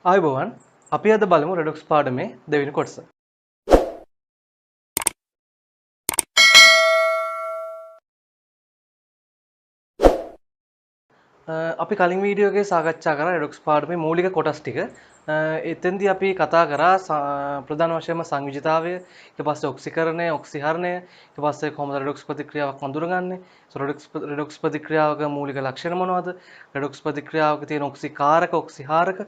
ආයුබෝවන් අපි අද බලමු රෙඩොක්ස් පාඩමේ දෙවෙනි කොටස. අපි කලින් වීඩියෝ එකේ සාකච්ඡා කරා රෙඩොක්ස් පාඩමේ මූලික කොටස් ටික. එතෙන්දී අපි කතා කරා ප්‍රධාන වශයෙන්ම සංයුජිතාවය, ඊට පස්සේ ඔක්සිකරණය, ඔක්සිහරණය, ඊට පස්සේ කොහොමද රෙඩොක්ස් ප්‍රතික්‍රියාවක් අඳුරගන්නේ? රෙඩොක්ස් ප්‍රතික්‍රියාවක මූලික ලක්ෂණ මොනවද? රෙඩොක්ස් ප්‍රතික්‍රියාවක තියෙන ඔක්සිකාරක, ඔක්සිහාරක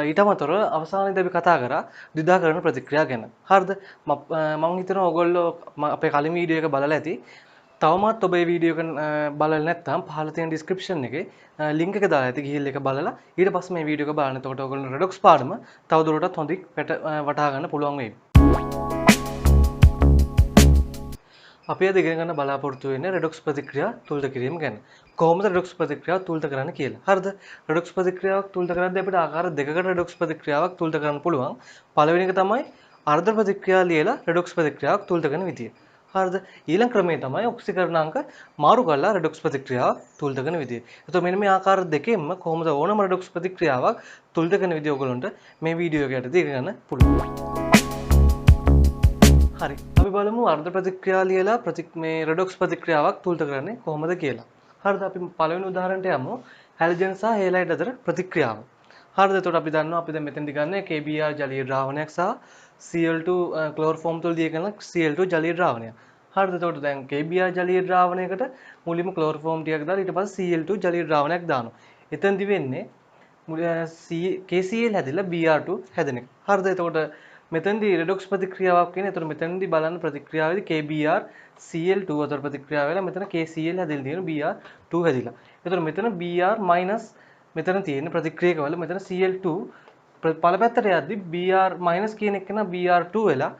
ඊට අමතරව අවසානයේදී අපි කතා කරා ද්විධාකරණ ප්‍රතික්‍රියා ගැන. හරිද? මම හිතනවා ඔයගොල්ලෝ අපේ කලින් වීඩියෝ එක බලලා ඇති. තවමත් ඔබ මේ වීඩියෝ එක බලලා නැත්නම් පහළ තියෙන ඩිස්ක්‍රිප්ෂන් එකේ ලින්ක් එක දාලා ඇති ගිහිල්ලා ඒක බලලා ඊට පස්සේ මේ වීඩියෝ එක බලන්න. එතකොට ඔයගොල්ලෝ රෙඩොක්ස් පාඩම තවදුරටත් හොඳින් වටහා ගන්න පුළුවන් වෙයි. අපි අද ඉගෙන ගන්න බලාපොරොත්තු වෙන්නේ රෙඩොක්ස් ප්‍රතික්‍රියා තුල්ද කිරීම ගැන. කොහොමද රෙඩොක්ස් ප්‍රතික්‍රියාව තුල්ද කරන්න කියලා. හරිද? රෙඩොක්ස් ප්‍රතික්‍රියාවක් තුල්ද කරද්දී අපිට ආකාර දෙකකට රෙඩොක්ස් ප්‍රතික්‍රියාවක් තුල්ද කරන්න පුළුවන්. පළවෙනි එක තමයි අර්ධ ප්‍රතික්‍රියා ලියලා රෙඩොක්ස් ප්‍රතික්‍රියාවක් තුල්ද කරන විදිය. හරිද? ඊළඟ ක්‍රමය තමයි ඔක්සිකරණාංක මාරු කරලා රෙඩොක්ස් ප්‍රතික්‍රියාව තුල්ද කරන විදිය. එතකොට මෙන්න මේ ආකාර දෙකෙන්ම කොහොමද ඕනම රෙඩොක්ස් ප්‍රතික්‍රියාවක් තුල්ද කරන විදිය ඔයගොල්ලන්ට මේ වීඩියෝ එක යටතේ ඉගෙන ගන්න පුළුවන්. හරි. අපි බලමු අර්ධ ප්‍රතික්‍රියා ලියලා මේ රෙඩොක්ස් ප්‍රතික්‍රියාවක් තුල්ද කරන්නේ කොහොමද කියලා. හරිද? අපි පළවෙනි උදාහරණයට යමු. හැලජන් සහ හේලයිඩ් අතර ප්‍රතික්‍රියාව. හරිද? එතකොට අපි දන්නවා අපි දැන් මෙතෙන්දි ගන්න KBr ජලීය ද්‍රාවණයක් සහ Cl2 ක්ලෝරෝෆෝම් තුල දී කරන Cl2 ජලීය ද්‍රාවණයක්. හරිද? එතකොට දැන් KBr ජලීය ද්‍රාවණයකට මුලින්ම ක්ලෝරෝෆෝම් ටිකක් දාලා ඊට පස්සේ Cl2 ජලීය ද්‍රාවණයක් දානවා. එතෙන්දි වෙන්නේ KCl හැදිලා Br2 හැදෙන එක. හරිද? එතකොට මෙතෙන්දී රෙඩොක්ස් ප්‍රතික්‍රියාවක් කියන්නේ. එතකොට මෙතෙන්දී බලන්න ප්‍රතික්‍රියාවේදී KBr Cl2 අතර ප්‍රතික්‍රියාව වෙලා මෙතන KCl හැදෙලා තියෙන Br2 හැදිලා. එතකොට මෙතන Br minus මෙතන තියෙන ප්‍රතික්‍රියකවල මෙතන Cl2 පළපැත්තට යද්දි Br minus කියන එක නා Br2 වෙලා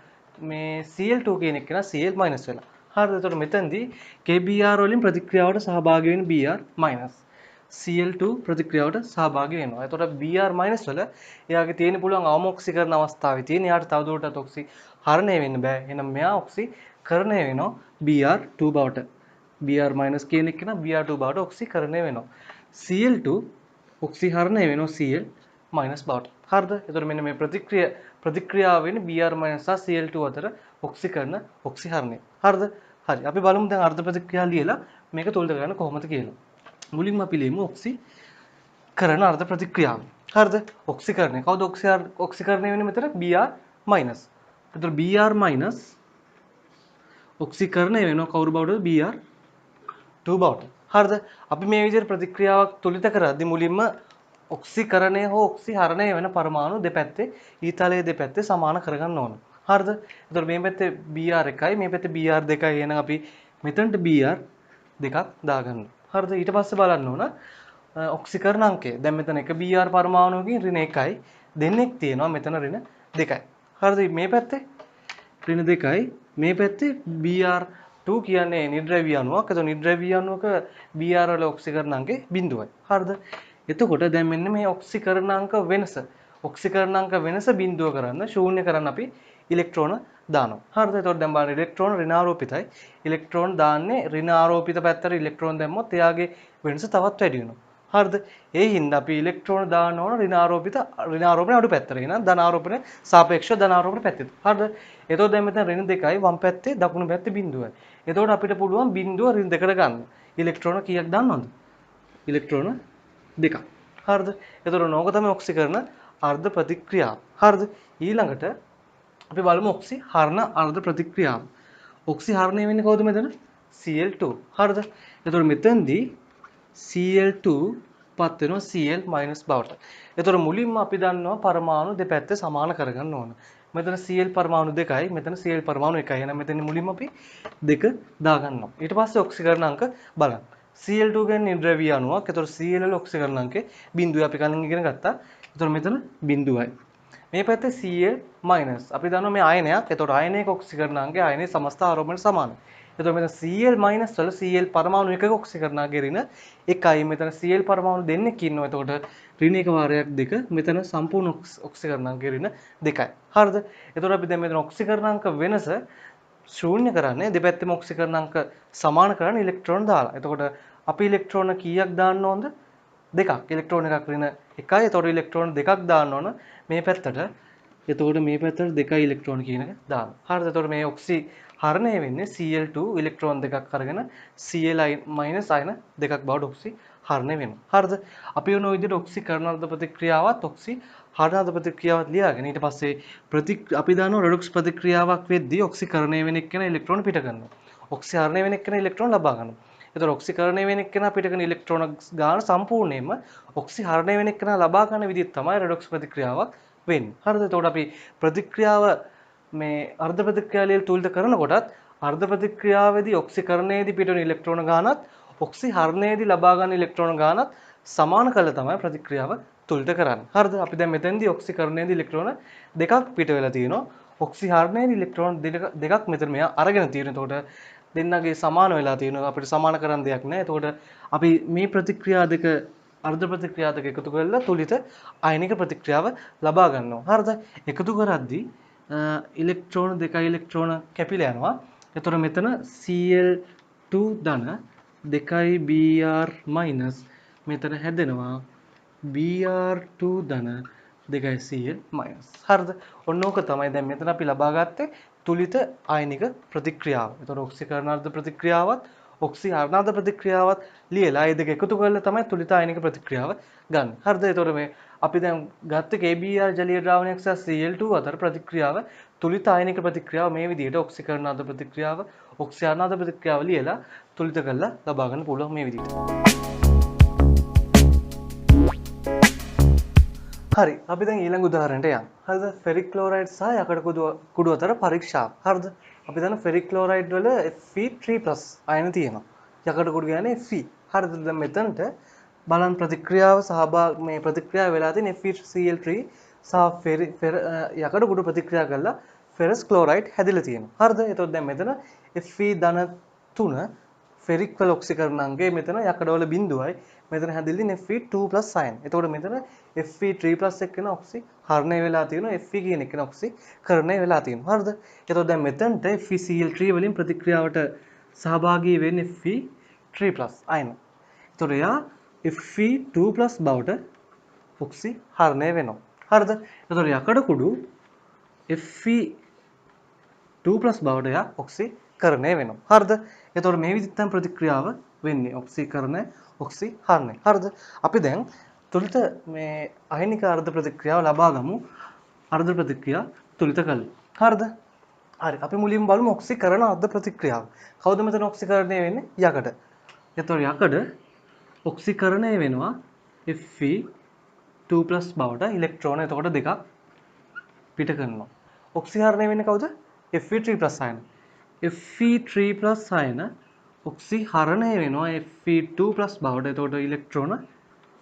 මේ Cl2 කියන එක නා Cl minus වෙලා. හරිද? එතකොට මෙතෙන්දී KBr වලින් ප්‍රතික්‍රියාවට සහභාගී වෙන Br minus Cl2 ප්‍රතික්‍රියාවට සහභාගී වෙනවා. එතකොට Br minus වල එයාගේ තියෙන පුළුවන් අවම ඔක්සිකරණ අවස්ථාවේ තියෙන එයාට තවදුරටත් ඔක්සිහරණය වෙන්න බෑ. එහෙනම් මෙයා ඔක්සිකරණය වෙනවා Br2 බවට. Br minus කියන එක නා Br2 බවට ඔක්සිකරණය වෙනවා. Cl2 ඔක්සිහරණය වෙනවා Cl minus බවට. හරිද? එතකොට මෙන්න මේ ප්‍රතික්‍රියාව වෙන්නේ Br minus සහ Cl2 අතර ඔක්සිහරණය. හරිද? හරි. අපි බලමු දැන් අර්ධ ප්‍රතික්‍රියා ලියලා මේක තුල්ද කරන්න කොහොමද කියලා. මුලින්ම අපි ලියමු ඔක්සිකරණ අර්ධ ප්‍රතික්‍රියාව. හරිද? ඔක්සිකරණය. කවුද ඔක්සිකරණය වෙන්නේ මෙතන? Br minus. එතකොට Br minus ඔක්සිකරණය වෙනවා කවුරු බවටද? Br2 බවට. හරිද? අපි මේ විදිහට ප්‍රතික්‍රියාවක් තුලිත කරද්දී මුලින්ම ඔක්සිකරණය හෝ ඔක්සිහරණය වෙන පරමාණු දෙපැත්තේ ඊතලයේ දෙපැත්තේ සමාන කරගන්න ඕන. හරිද? එතකොට මේ පැත්තේ Br එකයි මේ පැත්තේ Br දෙකයි. එහෙනම් අපි මෙතනට Br දෙකක් දාගන්නවා. හරිද? ඊට පස්සේ බලන්න ඕන ඔක්සිකරණ අංකය. දැන් මෙතන එක Br පරමාණුවකින් ඍණ 1යි දෙන්නෙක් තියෙනවා. මෙතන ඍණ 2යි. හරිද? මේ පැත්තේ ඍණ 2යි මේ පැත්තේ Br2 කියන්නේ නිර්ද්‍රව්‍ය අණුවක්. එතකොට නිර්ද්‍රව්‍ය අණුවක Br වල ඔක්සිකරණ අංකය 0යි. හරිද? එතකොට දැන් මෙන්න මේ ඔක්සිකරණාංක වෙනස වෙනස බිඳුව කරන්න ශූන්‍ය කරන්න අපි ඉලෙක්ට්‍රෝන දානවා. හරිද? එතකොට දැන් බලන්න ඉලෙක්ට්‍රෝන ඍණාරෝපිතයි. ඉලෙක්ට්‍රෝන දාන්නේ ඍණාරෝපිත පැත්තට ඉලෙක්ට්‍රෝන දැම්මොත් එයාගේ වෙනස තවත් වැඩි වෙනවා. හරිද? ඒ හින්දා අපි ඉලෙක්ට්‍රෝන දාන්න ඕන ඍණාරෝපණ අඩු පැත්තට. එහෙනම් ධනාරෝපණය සාපේක්ෂව ධනාරෝපණ පැත්තට. හරිද? එතකොට දැන් මෙතන ඍණ 2යි වම් පැත්තේ දකුණු පැත්තේ බිඳුවයි. එතකොට අපිට පුළුවන් බිඳුව ඍණ 2කට ගන්න. ඉලෙක්ට්‍රෝන කීයක් දාන්නවද? ඉලෙක්ට්‍රෝන 2ක්. හරිද? එතකොට නෝක තමයි ඔක්සිකරණ අර්ධ ප්‍රතික්‍රියාව. හරිද? ඊළඟට අපි බලමු ඔක්සිහරණ අර්ධ ප්‍රතික්‍රියාව. ඔක්සිහරණය වෙන්නේ කවුද මෙතන? Cl2. හරිද? එතකොට මෙතෙන්දී Cl2 පත් වෙනවා Cl minus බවට. එතකොට මුලින්ම අපි දන්නවා පරමාණු දෙපැත්තේ සමාන කරගන්න ඕන. මෙතන Cl පරමාණු 2යි මෙතන Cl පරමාණු 1යි. එහෙනම් මෙතන මුලින්ම අපි 2 දාගන්නවා. ඊට පස්සේ ඔක්සිකරණ අංක බලන්න. Cl2 කියන්නේ නිර්ද්‍රව්‍ය අණුවක්. ඒතකොට Cl වල ඔක්සිකරණ අංකය 0යි අපි කලින් ඉගෙන ගත්තා. ඒතකොට මෙතන 0යි. මේ පැත්තේ Cl minus. අපි දන්නවා මේ ආයනයක්. ඒතකොට ආයනයක ඔක්සිකරණ අංකය ආයනයේ සමස්ත ආරෝපණයට සමානයි. එතකොට මෙතන Cl minus වල Cl පරමාණු එකක ඔක්සිකරණ අංකය ඍණ 1යි. මෙතන Cl පරමාණු දෙන්නෙක් ඉන්නවා. එතකොට ඍණ 1 වාරයක් 2. මෙතන සම්පූර්ණ ඔක්සිකරණ අංකය ඍණ 2යි. හරිද? එතකොට අපි දැන් මෙතන ඔක්සිකරණ අංක වෙනස ශූන්‍ය කරන්නේ දෙපැත්තෙම ඔක්සිකරණ අංක සමාන කරන්න ඉලෙක්ට්‍රෝන දාලා. එතකොට අපි ඉලෙක්ට්‍රෝන කීයක් දාන්න ඕනද? දෙකක් ඉලෙක්ට්‍රෝන එකක් ඍණ 1යි. එතකොට ඉලෙක්ට්‍රෝන දෙකක් දාන්න ඕන මේ පැත්තට. එතකොට මේ පැත්තට 2යි ඉලෙක්ට්‍රෝන කියන එක දාන්න. හරිද? එතකොට මේ ඔක්සි හරණය වෙන්නේ Cl2 ඉලෙක්ට්‍රෝන දෙකක් අරගෙන Cl අයන දෙකක් බවට ඔක්සි හරණය වෙනවා. හරිද? අපි වෙන විදිහට ඔක්සි කරනාර්ධ ප්‍රතික්‍රියාවත් ඔක්සි හරණාර්ධ ප්‍රතික්‍රියාවත් ලියාගෙන ඊට පස්සේ අපි දානවා රෙඩොක්ස් ප්‍රතික්‍රියාවක් වෙද්දී ඔක්සිකරණය වෙන එක්කෙනා ඉලෙක්ට්‍රෝන පිට කරනවා. ඔක්සිහරණය වෙන එක්කෙනා ඉලෙක්ට්‍රෝන ලබා ගන්නවා. එතකොට ඔක්සිකරණය වෙන එක්කෙනා පිට කරන ඉලෙක්ට්‍රෝන ගාන සම්පූර්ණයෙන්ම ඔක්සිහරණය වෙන එක්කෙනා ලබා ගන්න විදිහ තමයි රෙඩොක්ස් ප්‍රතික්‍රියාවක් වෙන්නේ. හරිද? එතකොට අපි ප්‍රතික්‍රියාව මේ අර්ධ ප්‍රතික්‍රියාවලිය තුලිත කරනකොටත් අර්ධ ප්‍රතික්‍රියාවේදී ඔක්සිකරණයේදී පිට වෙන ඉලෙක්ට්‍රෝන ගානත් ඔක්සිහරණයේදී ලබා ගන්න ඉලෙක්ට්‍රෝන ගානත් සමාන කළ තමයි ප්‍රතික්‍රියාව තුලිත කරන්නේ. හරිද? අපි දැන් මෙතෙන්දී ඔක්සිකරණයේදී ඉලෙක්ට්‍රෝන දෙකක් පිට වෙලා තියෙනවා. ඔක්සිහරණයේදී ඉලෙක්ට්‍රෝන දෙකක් මෙතන මෙයා අරගෙන තියෙනවා. එතකොට දෙන්නගේ සමාන වෙලා තියෙනවා. අපිට සමාන කරන්න දෙයක් නැහැ. එතකොට අපි මේ ප්‍රතික්‍රියා දෙක අර්ධ ප්‍රතික්‍රියා දෙක එකතු කරලා තුලිත අයනික ප්‍රතික්‍රියාව ලබා ගන්නවා. හරිද? එකතු කරද්දී ඉලෙක්ට්‍රෝන දෙකයි ඉලෙක්ට්‍රෝන කැපිලා යනවා. එතකොට මෙතන Cl2 ධන 2යි Br- මෙතන හැදෙනවා Br2 ධන 2යි Cl-. හරිද? ඔන්න ඕක තමයි දැන් මෙතන අපි ලබා ගත්තේ තුලිත ආයනික ප්‍රතික්‍රියාව. එතකොට ඔක්සිකරණාර්ධ ප්‍රතික්‍රියාවත් ඔක්සිහරණාර්ධ ප්‍රතික්‍රියාවත් ලියලා ඒ දෙක එකතු කරලා තමයි තුලිත ආයනික ප්‍රතික්‍රියාව ගන්න. හරිද? එතකොට මේ අපි දැන් ගත්ත KBr ජලීය ද්‍රාවණයක් සහ Cl2 අතර ප්‍රතික්‍රියාව තුලිත ආයනික ප්‍රතික්‍රියාව මේ විදිහට ඔක්සිකරණාර්ධ ප්‍රතික්‍රියාව ඔක්සිහරණාර්ධ ප්‍රතික්‍රියාව ලියලා තුලිත කරලා ලබා ගන්න පුළුවන් මේ විදිහට. හරි අපි දැන් ඊළඟ උදාහරණයට යමු. හරිද? ෆෙරික් ක්ලෝරයිඩ් සහ යකඩ කුඩු අතර පරීක්ෂාව. හරිද? අපි දන්න ෆෙරික් ක්ලෝරයිඩ් වල Fe3+ අයන තියෙනවා. යකඩ කුඩු කියන්නේ Fe. හරිද? දැන් මෙතනට බලන්න ප්‍රතික්‍රියාව මේ ප්‍රතික්‍රියාව වෙලා තියෙන FeCl3 සහ යකඩ කුඩු ප්‍රතික්‍රියා කරලා ෆෙරස් ක්ලෝරයිඩ් හැදිලා තියෙනවා. හරිද? එතකොට දැන් මෙතන Fe3 ෆෙරික් වල ඔක්සිකරණාංගය මෙතන යකඩවල බිඳුවයි මෙතන හැදින්නේ Fe2+ අයන. එතකොට මෙතන Fe3+ එක්කන ඔක්සි හරණය වෙලා තියෙනවා. Fe කියන එකන ඔක්සි කරණය වෙලා තියෙනවා. හරිද? එතකොට දැන් මෙතනට FeCl3 වලින් ප්‍රතික්‍රියාවට සහභාගී වෙන්නේ Fe3+ අයන. එතකොට එයා Fe2+ බවට ඔක්සි හරණය වෙනවා. හරිද? එතකොට යකඩ කුඩු Fe2+ බවට එයා ඔක්සි කරණය වෙනවා. හරිද? එතකොට මේ විදිහට තමයි ප්‍රතික්‍රියාව වෙන්නේ. ඔක්සිකරණය ඔක්සිහරණය. හරිද? අපි දැන් තුලිත මේ අයනික අර්ධ ප්‍රතික්‍රියාව ලබා ගමු. අර්ධ ප්‍රතික්‍රියා තුලිත කළා. හරිද? හරි. අපි මුලින්ම බලමු ඔක්සිකරණ අර්ධ ප්‍රතික්‍රියාව. කවුද මෙතන ඔක්සිකරණය වෙන්නේ? යකඩ. එතකොට යකඩ ඔක්සිකරණය වෙනවා Fe2+ බවට ඉලෙක්ට්‍රෝන එතකොට දෙකක් පිට කරනවා. ඔක්සිහරණය වෙන්නේ කවුද? Fe3+ අයන. Fe3+ අයන ඔක්සිහරණය වෙනවා Fe2+ බවට. එතකොට ඉලෙක්ට්‍රෝන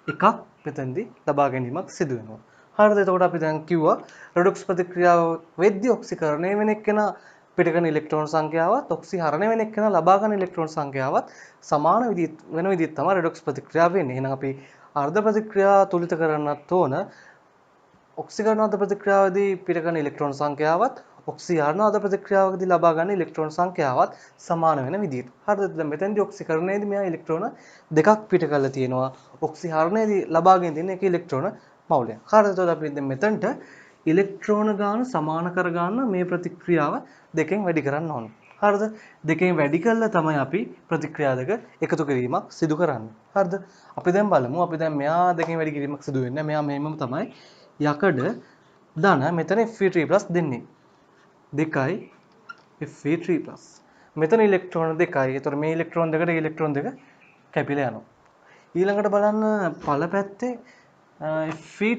එකක් මෙතෙන්දී ලබා ගැනීමක් සිදු වෙනවා. හරිද? එතකොට අපි දැන් කිව්වා රෙඩොක්ස් ප්‍රතික්‍රියාව වෙද්දී ඔක්සිකරණය වෙන එක්කෙනා පිට කරන ඉලෙක්ට්‍රෝන සංඛ්‍යාවත් ඔක්සිහරණය වෙන එක්කෙනා ලබා ගන්න ඉලෙක්ට්‍රෝන සංඛ්‍යාවත් සමාන වෙන විදිහට තමයි රෙඩොක්ස් ප්‍රතික්‍රියාව වෙන්නේ. එහෙනම් අපි අර්ධ ප්‍රතික්‍රියා තුලිත කරන්නත් ඕන ඔක්සිකරණාර්ධ ප්‍රතික්‍රියාවේදී පිට කරන ඉලෙක්ට්‍රෝන සංඛ්‍යාවත් ඔක්සිහරණාර්ධ ප්‍රතික්‍රියාවකදී ලබා ගන්න ඉලෙක්ට්‍රෝන සංඛ්‍යාවත් සමාන වෙන විදිහට. හරිද? දැන් මෙතෙන්දී ඔක්සිකරණයේදී මෙයා ඉලෙක්ට්‍රෝන දෙකක් පිට කරලා තියෙනවා. ඔක්සිහරණයේදී ලබාගෙන තියෙන එක ඉලෙක්ට්‍රෝන මවුලයක්. හරිද? එතකොට අපි දැන් මෙතනට ඉලෙක්ට්‍රෝන ගාන සමාන කර ගන්න මේ ප්‍රතික්‍රියාව දෙකෙන් වැඩි කරන්න ඕන. හරිද? දෙකෙන් වැඩි කළා තමයි අපි ප්‍රතික්‍රියා දෙක එකතු කිරීමක් සිදු කරන්නේ. හරිද? අපි දැන් බලමු. අපි දැන් මෙයා දෙකෙන් වැඩි කිරීමක් සිදු වෙන්නේ. මෙයා මෙහෙමම තමයි යකඩ ධන මෙතන Fe3+ දෙන්නේ. 2යි Fe3+. මෙතන ඉලෙක්ට්‍රෝන 2යි. ඒතර මේ ඉලෙක්ට්‍රෝන දෙකට ඉලෙක්ට්‍රෝන දෙක කැපිලා යනවා. ඊළඟට බලන්න පළ පැත්තේ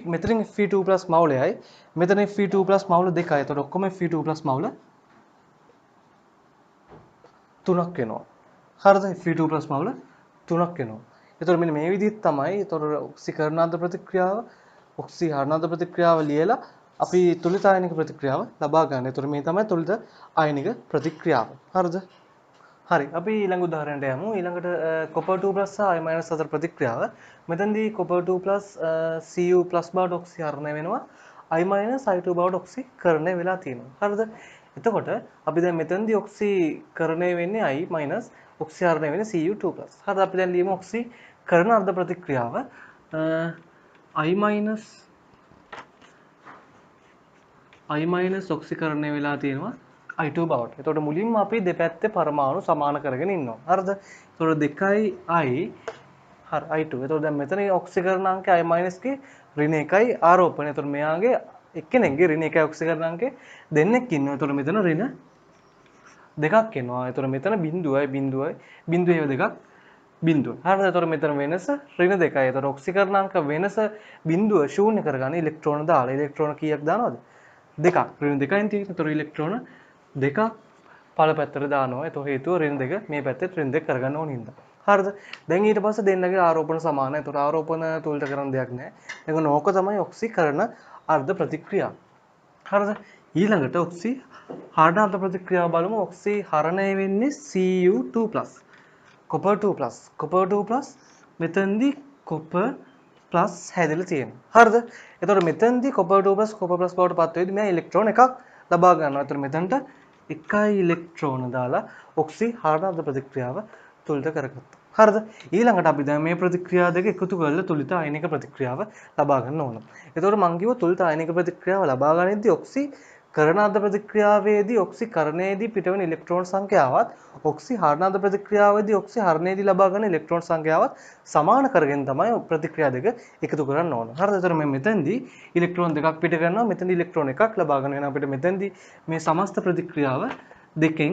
මෙතනින් Fe2+ මවුලයයි මෙතන Fe2+ මවුල 2යි. ඒතර ඔක්කොම Fe2+ මවුල 3ක් වෙනවා. හරිද? Fe2+ මවුල 3ක් වෙනවා. ඒතර මෙන්න මේ විදිහට තමයි ඒතර ඔක්සිකරණාර්ධ ප්‍රතික්‍රියාව ඔක්සිහරණාර්ධ ප්‍රතික්‍රියාව ලියලා අපි තුලිත ආයනික ප්‍රතික්‍රියාව ලබා ගන්න. ඒතර මේ තමයි තුලිත ආයනික ප්‍රතික්‍රියාව. හරිද? හරි. අපි ඊළඟ උදාහරණයට යමු. ඊළඟට copper2+ සහ I- අතර ප්‍රතික්‍රියාව. මෙතනදී copper2+ Cu+ බවට ඔක්සිහරණය වෙනවා. I- I2 බවට ඔක්සිකරණය වෙලා තියෙනවා. හරිද? එතකොට අපි දැන් මෙතනදී ඔක්සිකරණය වෙන්නේ I- ඔක්සිහරණය වෙන්නේ Cu2+. හරිද? අපි දැන් ලියමු ඔක්සිකරණ අර්ධ ප්‍රතික්‍රියාව I minus ඔක්සිකරණය වෙලා තියෙනවා I2 බවට. එතකොට මුලින්ම අපි දෙපැත්තේ පරමාණු සමාන කරගෙන ඉන්නවා. හරිද? එතකොට 2යි I හරි I2. එතකොට දැන් මෙතන ඔක්සිකරණාංකය I minus ගේ ඍණ 1යි ආරෝපණය. එතකොට මෙයාගේ එක්කෙනෙක්ගේ ඍණ 1යි ඔක්සිකරණාංකය දෙන්නෙක් ඉන්නවා. එතකොට මෙතන ඍණ දෙකක් එනවා. එතකොට මෙතන බිඳුවයි බිඳුව දෙකක් බිඳුව. හරිද? එතකොට මෙතන වෙනස ඍණ 2යි. එතකොට ඔක්සිකරණාංක වෙනස බිඳුව ශූන්‍ය කරගන්න ඉලෙක්ට්‍රෝන දාලා. ඉලෙක්ට්‍රෝන කීයක් දානවද? දෙකක්. ඍණ 2යින් තියෙන. එතකොට ඉලෙක්ට්‍රෝන දෙකක් පළ පැත්තට දානවා. ඒතෝ හේතුව ඍණ 2 මේ පැත්තේ ඍණ 2 කරගන්න ඕන හින්දා. හරිද? දැන් ඊට පස්සේ දෙන්නගේ ආරෝපණ සමානයි. ඒතකොට ආරෝපණ තුලට කරන්න දෙයක් නැහැ. ඒක නෝක තමයි ඔක්සිකරණ අර්ධ ප්‍රතික්‍රියාව. හරිද? ඊළඟට ඔක්සි හරණ අර්ධ ප්‍රතික්‍රියාව බලමු. ඔක්සි හරණය වෙන්නේ Cu2+. copper 2+. copper 2+ මෙතෙන්දී copper plus හැදෙලා තියෙනවා. හරිද? එතකොට මෙතෙන්දී copper 2+ copper plus බවට පත් වෙද්දී මම ඉලෙක්ට්‍රෝන එකක් ලබා ගන්නවා. එතකොට මෙතනට එකයි ඉලෙක්ට්‍රෝන දාලා ඔක්සි හරණ අර්ධ ප්‍රතික්‍රියාව තුලිත කරගත්තා. හරිද? ඊළඟට අපි දැන් මේ ප්‍රතික්‍රියා දෙක එකතු කරලා තුලිත අයනික ප්‍රතික්‍රියාව ලබා ගන්න ඕන. එතකොට මම කිව්වා තුලිත අයනික ප්‍රතික්‍රියාව ලබා ගනිද්දී ඔක්සි කරණාර්ධ ප්‍රතික්‍රියාවේදී ඔක්සි කරණයේදී පිටවෙන ඉලෙක්ට්‍රෝන සංඛ්‍යාවත් ඔක්සි හරණාර්ධ ප්‍රතික්‍රියාවේදී ඔක්සි හරණයේදී ලබා ගන්න ඉලෙක්ට්‍රෝන සංඛ්‍යාවත් සමාන කරගෙන තමයි ප්‍රතික්‍රියා දෙක එකතු කරන්න ඕන. හරිද? එතකොට මම මෙතෙන්දී ඉලෙක්ට්‍රෝන දෙකක් පිට කරනවා. මෙතෙන්දී ඉලෙක්ට්‍රෝන එකක් ලබා ගන්න වෙනවා. අපිට මෙතෙන්දී මේ සමස්ත ප්‍රතික්‍රියාව දෙකෙන්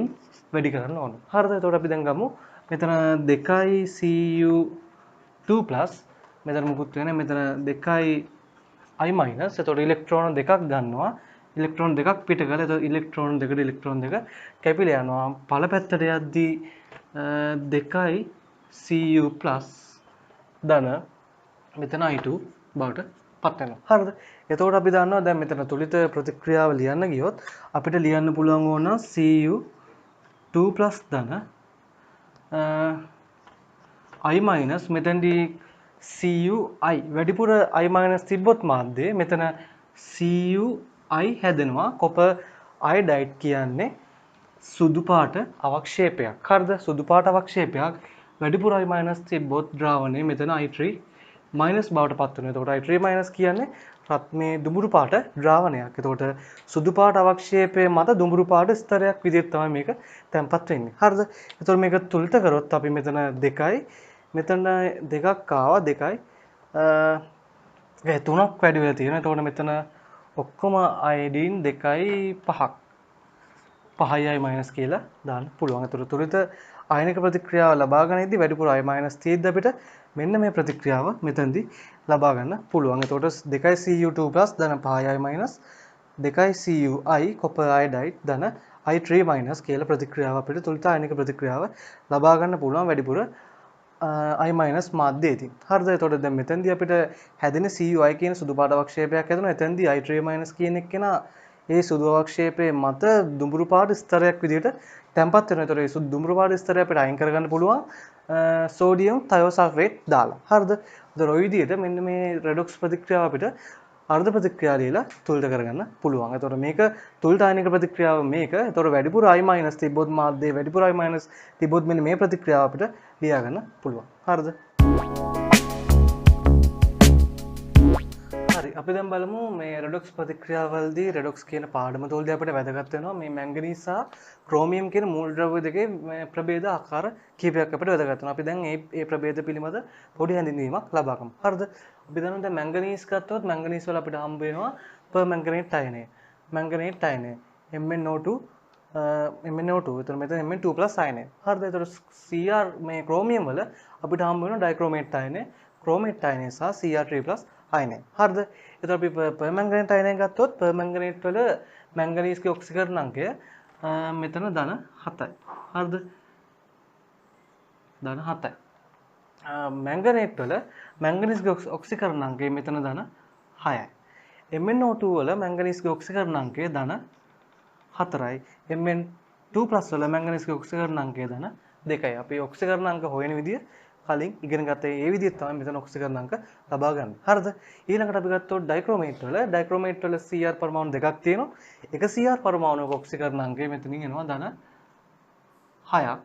වැඩි කරන්න ඕන. හරිද? එතකොට අපි දැන් ගමු මෙතන 2යි Cu2+ මෙතන මුකුත් වෙන්නේ මෙතන 2යි I minus. එතකොට ඉලෙක්ට්‍රෝන දෙකක් ගන්නවා. ඉලෙක්ට්‍රෝන දෙකක් පිට කරලා එතකොට ඉලෙක්ට්‍රෝන දෙකට ඉලෙක්ට්‍රෝන දෙක කැපිලා යනවා. පළ පැත්තට යද්දී 2යි Cu+ ධන මෙතන I2 බවට පත් වෙනවා. හරිද? එතකොට අපි දන්නවා දැන් මෙතන තුලිත ප්‍රතික්‍රියාව ලියන්න ගියොත් අපිට ලියන්න පුළුවන් ඕන Cu2+ ධන I minus මෙතනදී Cu I වැඩිපුර I minus තිබ්බොත් මාධ්‍යයේ මෙතන Cu I හැදෙනවා. copper iodide කියන්නේ සුදු පාට අවක්ෂේපයක්. හරිද? සුදු පාට අවක්ෂේපයක් වැඩිපුර I minus තිබ්බොත් ද්‍රාවණය මෙතන I3 minus බවට පත් වෙනවා. එතකොට I3 minus කියන්නේ රත්නේ දුඹුරු පාට ද්‍රාවණයක්. එතකොට සුදු පාට අවක්ෂේපයේ මත දුඹුරු පාට ස්තරයක් විදිහට තමයි මේක තැම්පත් වෙන්නේ. හරිද? එතකොට මේක තුලිත කරොත් අපි මෙතන 2යි මෙතන දෙකක් ආවා 2යි 3ක් වැඩි වෙලා තියෙනවා. එතකොට මෙතන ඔක්කොම අයඩින් 2යි 5ක් 5යි minus කියලා දාන්න පුළුවන්. එතකොට තුලිත අයනික ප්‍රතික්‍රියාව ලබා ගන්නදී වැඩිපුර I minus තියෙද්දි අපිට මෙන්න මේ ප්‍රතික්‍රියාව මෙතනදී ලබා ගන්න පුළුවන්. එතකොට 2යි Cu2+ ධන 5යි minus 2යි Cu I copper iodide ධන I3 minus කියලා ප්‍රතික්‍රියාව අපිට තුලිත අයනික ප්‍රතික්‍රියාව ලබා ගන්න පුළුවන් වැඩිපුර I minus මාධ්‍යයේදී. හරිද? එතකොට දැන් මෙතෙන්දී අපිට හැදෙන Cu I කියන සුදු පාට අවක්ෂේපයක් හැදෙනවා. එතෙන්දී I3 minus කියන එක්කෙනා ඒ සුදු අවක්ෂේපයේ මත දුඹුරු පාට ස්තරයක් විදිහට තැම්පත් වෙනවා. ඒතර ඒ සුදු දුඹුරු පාට ස්තරය අපිට අයින් කරගන්න පුළුවන් සෝඩියම් තයෝසල්ෆේට් දාලා. හරිද? ඒතර ඔය විදිහට මෙන්න මේ රෙඩොක්ස් ප්‍රතික්‍රියාව අපිට අර්ධ ප්‍රතික්‍රියා දීලා තුලිත කරගන්න පුළුවන්. ඒතර මේක තුලිත අයනික ප්‍රතික්‍රියාව මේක. ඒතර වැඩිපුර I minus තිබ්බොත් මාධ්‍යයේ වැඩිපුර I minus තිබ්බොත් මෙන්න මේ ප්‍රතික්‍රියාව අපිට ලියා ගන්න පුළුවන්. හරිද? හරි අපි දැන් බලමු මේ රෙඩොක්ස් ප්‍රතික්‍රියාවලදී රෙඩොක්ස් කියන පාඩම තුලදී අපිට වැදගත් වෙනවා මේ මැංගනීස් සහ ක්‍රෝමියම් කියන මූල ද්‍රව්‍ය දෙකේ ප්‍රභේද ආකාර කිහිපයක් අපිට වැදගත් වෙනවා. අපි දැන් මේ ප්‍රභේද පිළිබඳ පොඩි හැඳින්වීමක් ලබා ගමු. හරිද? අපි දන්නවා දැන් මැංගනීස් ගත්තොත් මැංගනීස් වල අපිට හම්බ වෙනවා පර්මැංගනේට් අයනය. මැංගනේට් අයනය MnO2 MnO2. එතන මෙතන Mn2+ අයනය. හරිද? ඒතර Cr මේ ක්‍රෝමියම් වල අපිට හම්බ වෙනවා ඩයික්‍රෝමේට් අයනය, ක්‍රෝමේට් අයනය සහ Cr3+ අයනය. හරිද? එතකොට අපි පර්මැංගනේට් අයනය ගත්තොත් පර්මැංගනේට් වල මැංගනීස්ගේ ඔක්සිකරණාංකය මෙතන ධන 7යි. හරිද? ධන 7යි. මැංගනේට් වල මැංගනීස්ගේ ඔක්සිකරණාංකය මෙතන ධන 6යි. MnO2 වල මැංගනීස්ගේ ඔක්සිකරණාංකය ධන 4යි. Mn2+ වල මැංගනීස්ගේ ඔක්සිකරණාංකය ධන 2යි. අපි ඔක්සිකරණාංක හොයන විදිය කලින් ඉගෙන ගත්තේ ඒ විදිහට තමයි මෙතන ඔක්සිකරණාංක ලබා ගන්න. හරිද? ඊළඟට අපි ගත්තොත් ඩයික්‍රෝමේට් වල Cr පරමාණු දෙකක් තියෙනවා. එක Cr පරමාණුවක ඔක්සිකරණාංකය මෙතනින් එනවා ධන 6ක්.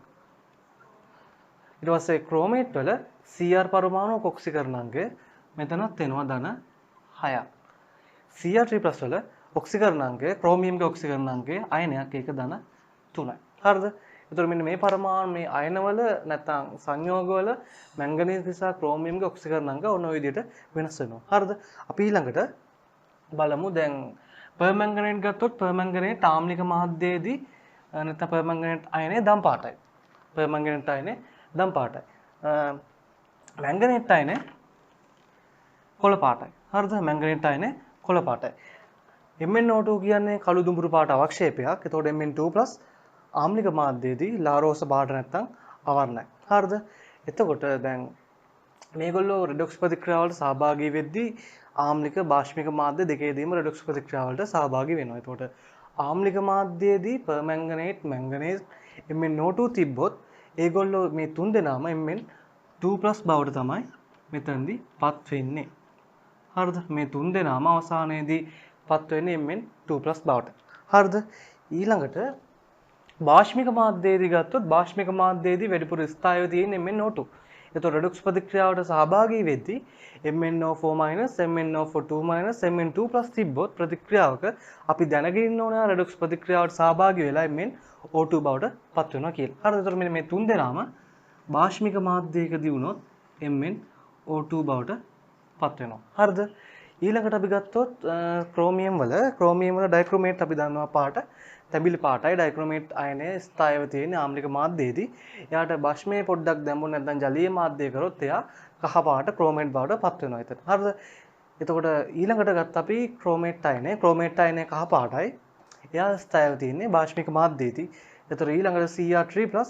ඊට පස්සේ ක්‍රෝමේට් වල Cr පරමාණුවක ඔක්සිකරණාංකය මෙතනත් එනවා ධන 6ක්. Cr3+ වල ඔක්සිකරණාංකය ක්‍රෝමියම්ගේ ඔක්සිකරණාංකය අයනයක් ඒක ධන 3යි. හරිද? එතකොට මෙන්න මේ පරමාණු මේ අයනවල නැත්නම් සංයෝගවල මැංගනීස් නිසා ක්‍රෝමියම්ගේ ඔක්සිකරණාංක ඔන්න ඔය විදිහට වෙනස් වෙනවා. හරිද? අපි ඊළඟට බලමු දැන් පර්මැංගනේට් ගත්තොත් පර්මැංගනේට් ආම්ලික මාධ්‍යයේදී නැත්නම් පර්මැංගනේට් අයනය දම් පාටයි. පර්මැංගනේට් අයනය දම් පාටයි. මැංගනේට් අයනය කොළ පාටයි. හරිද? මැංගනේට් අයනය කොළ පාටයි. MnO2 කියන්නේ කළු දුඹුරු පාට අවක්ෂේපයක්. එතකොට Mn2+ ආම්ලික මාධ්‍යයේදී ලාරෝස පාට නැත්නම් අවර්ණයි. හරිද? එතකොට දැන් මේගොල්ලෝ රෙඩොක්ස් ප්‍රතික්‍රියාවලට සහභාගී වෙද්දී ආම්ලික බාෂ්මික මාධ්‍ය දෙකේදීම රෙඩොක්ස් ප්‍රතික්‍රියාවලට සහභාගී වෙනවා. එතකොට ආම්ලික මාධ්‍යයේදී පර්මැංගනේට් මැංගනේස් MnO2 තිබ්බොත් ඒගොල්ලෝ මේ තුන් දෙනාම Mn2+ බවට තමයි මෙතනදී පත් වෙන්නේ. හරිද? මේ තුන් දෙනාම අවසානයේදී පත් වෙන්නේ Mn2+ බවට. හරිද? ඊළඟට බාෂ්මික මාධ්‍යයේදී ගත්තොත් බාෂ්මික මාධ්‍යයේදී වැඩිපුර ස්ථායව තියෙන MnO2. එතකොට රෙඩොක්ස් ප්‍රතික්‍රියාවට සහභාගී වෙද්දී MnO4-, MnO4-2-, Mn2+ තිබ්බොත් ප්‍රතික්‍රියාවක අපි දැනගෙන ඉන්න ඕන රෙඩොක්ස් ප්‍රතික්‍රියාවට සහභාගී වෙලා MnO2 බවට පත් වෙනවා කියලා. හරිද? එතකොට මෙන්න මේ තුන් දෙනාම බාෂ්මික මාධ්‍යයකදී වුණොත් MnO2 බවට පත් වෙනවා. හරිද? ඊළඟට අපි ගත්තොත් ක්‍රෝමියම් වල ඩයික්‍රොමේට් අපි දන්නවා පාට තැඹිලි පාටයි. ඩයික්‍රොමේට් අයනය ස්ථායව තියෙන ආම්ලික මාධ්‍යයේදී එයාට බෂ්මයේ පොඩ්ඩක් දැම්මොත් නැත්නම් ජලීය මාධ්‍ය කරොත් එයා කහ පාට ක්‍රෝමේට් බවට පත් වෙනවා එතන. හරිද? එතකොට ඊළඟට ගත්ත අපි ක්‍රෝමේට් අයනය කහ පාටයි. එයා ස්ථායව තියෙන්නේ බාෂ්මික මාධ්‍යයේදී. එතකොට ඊළඟට Cr3+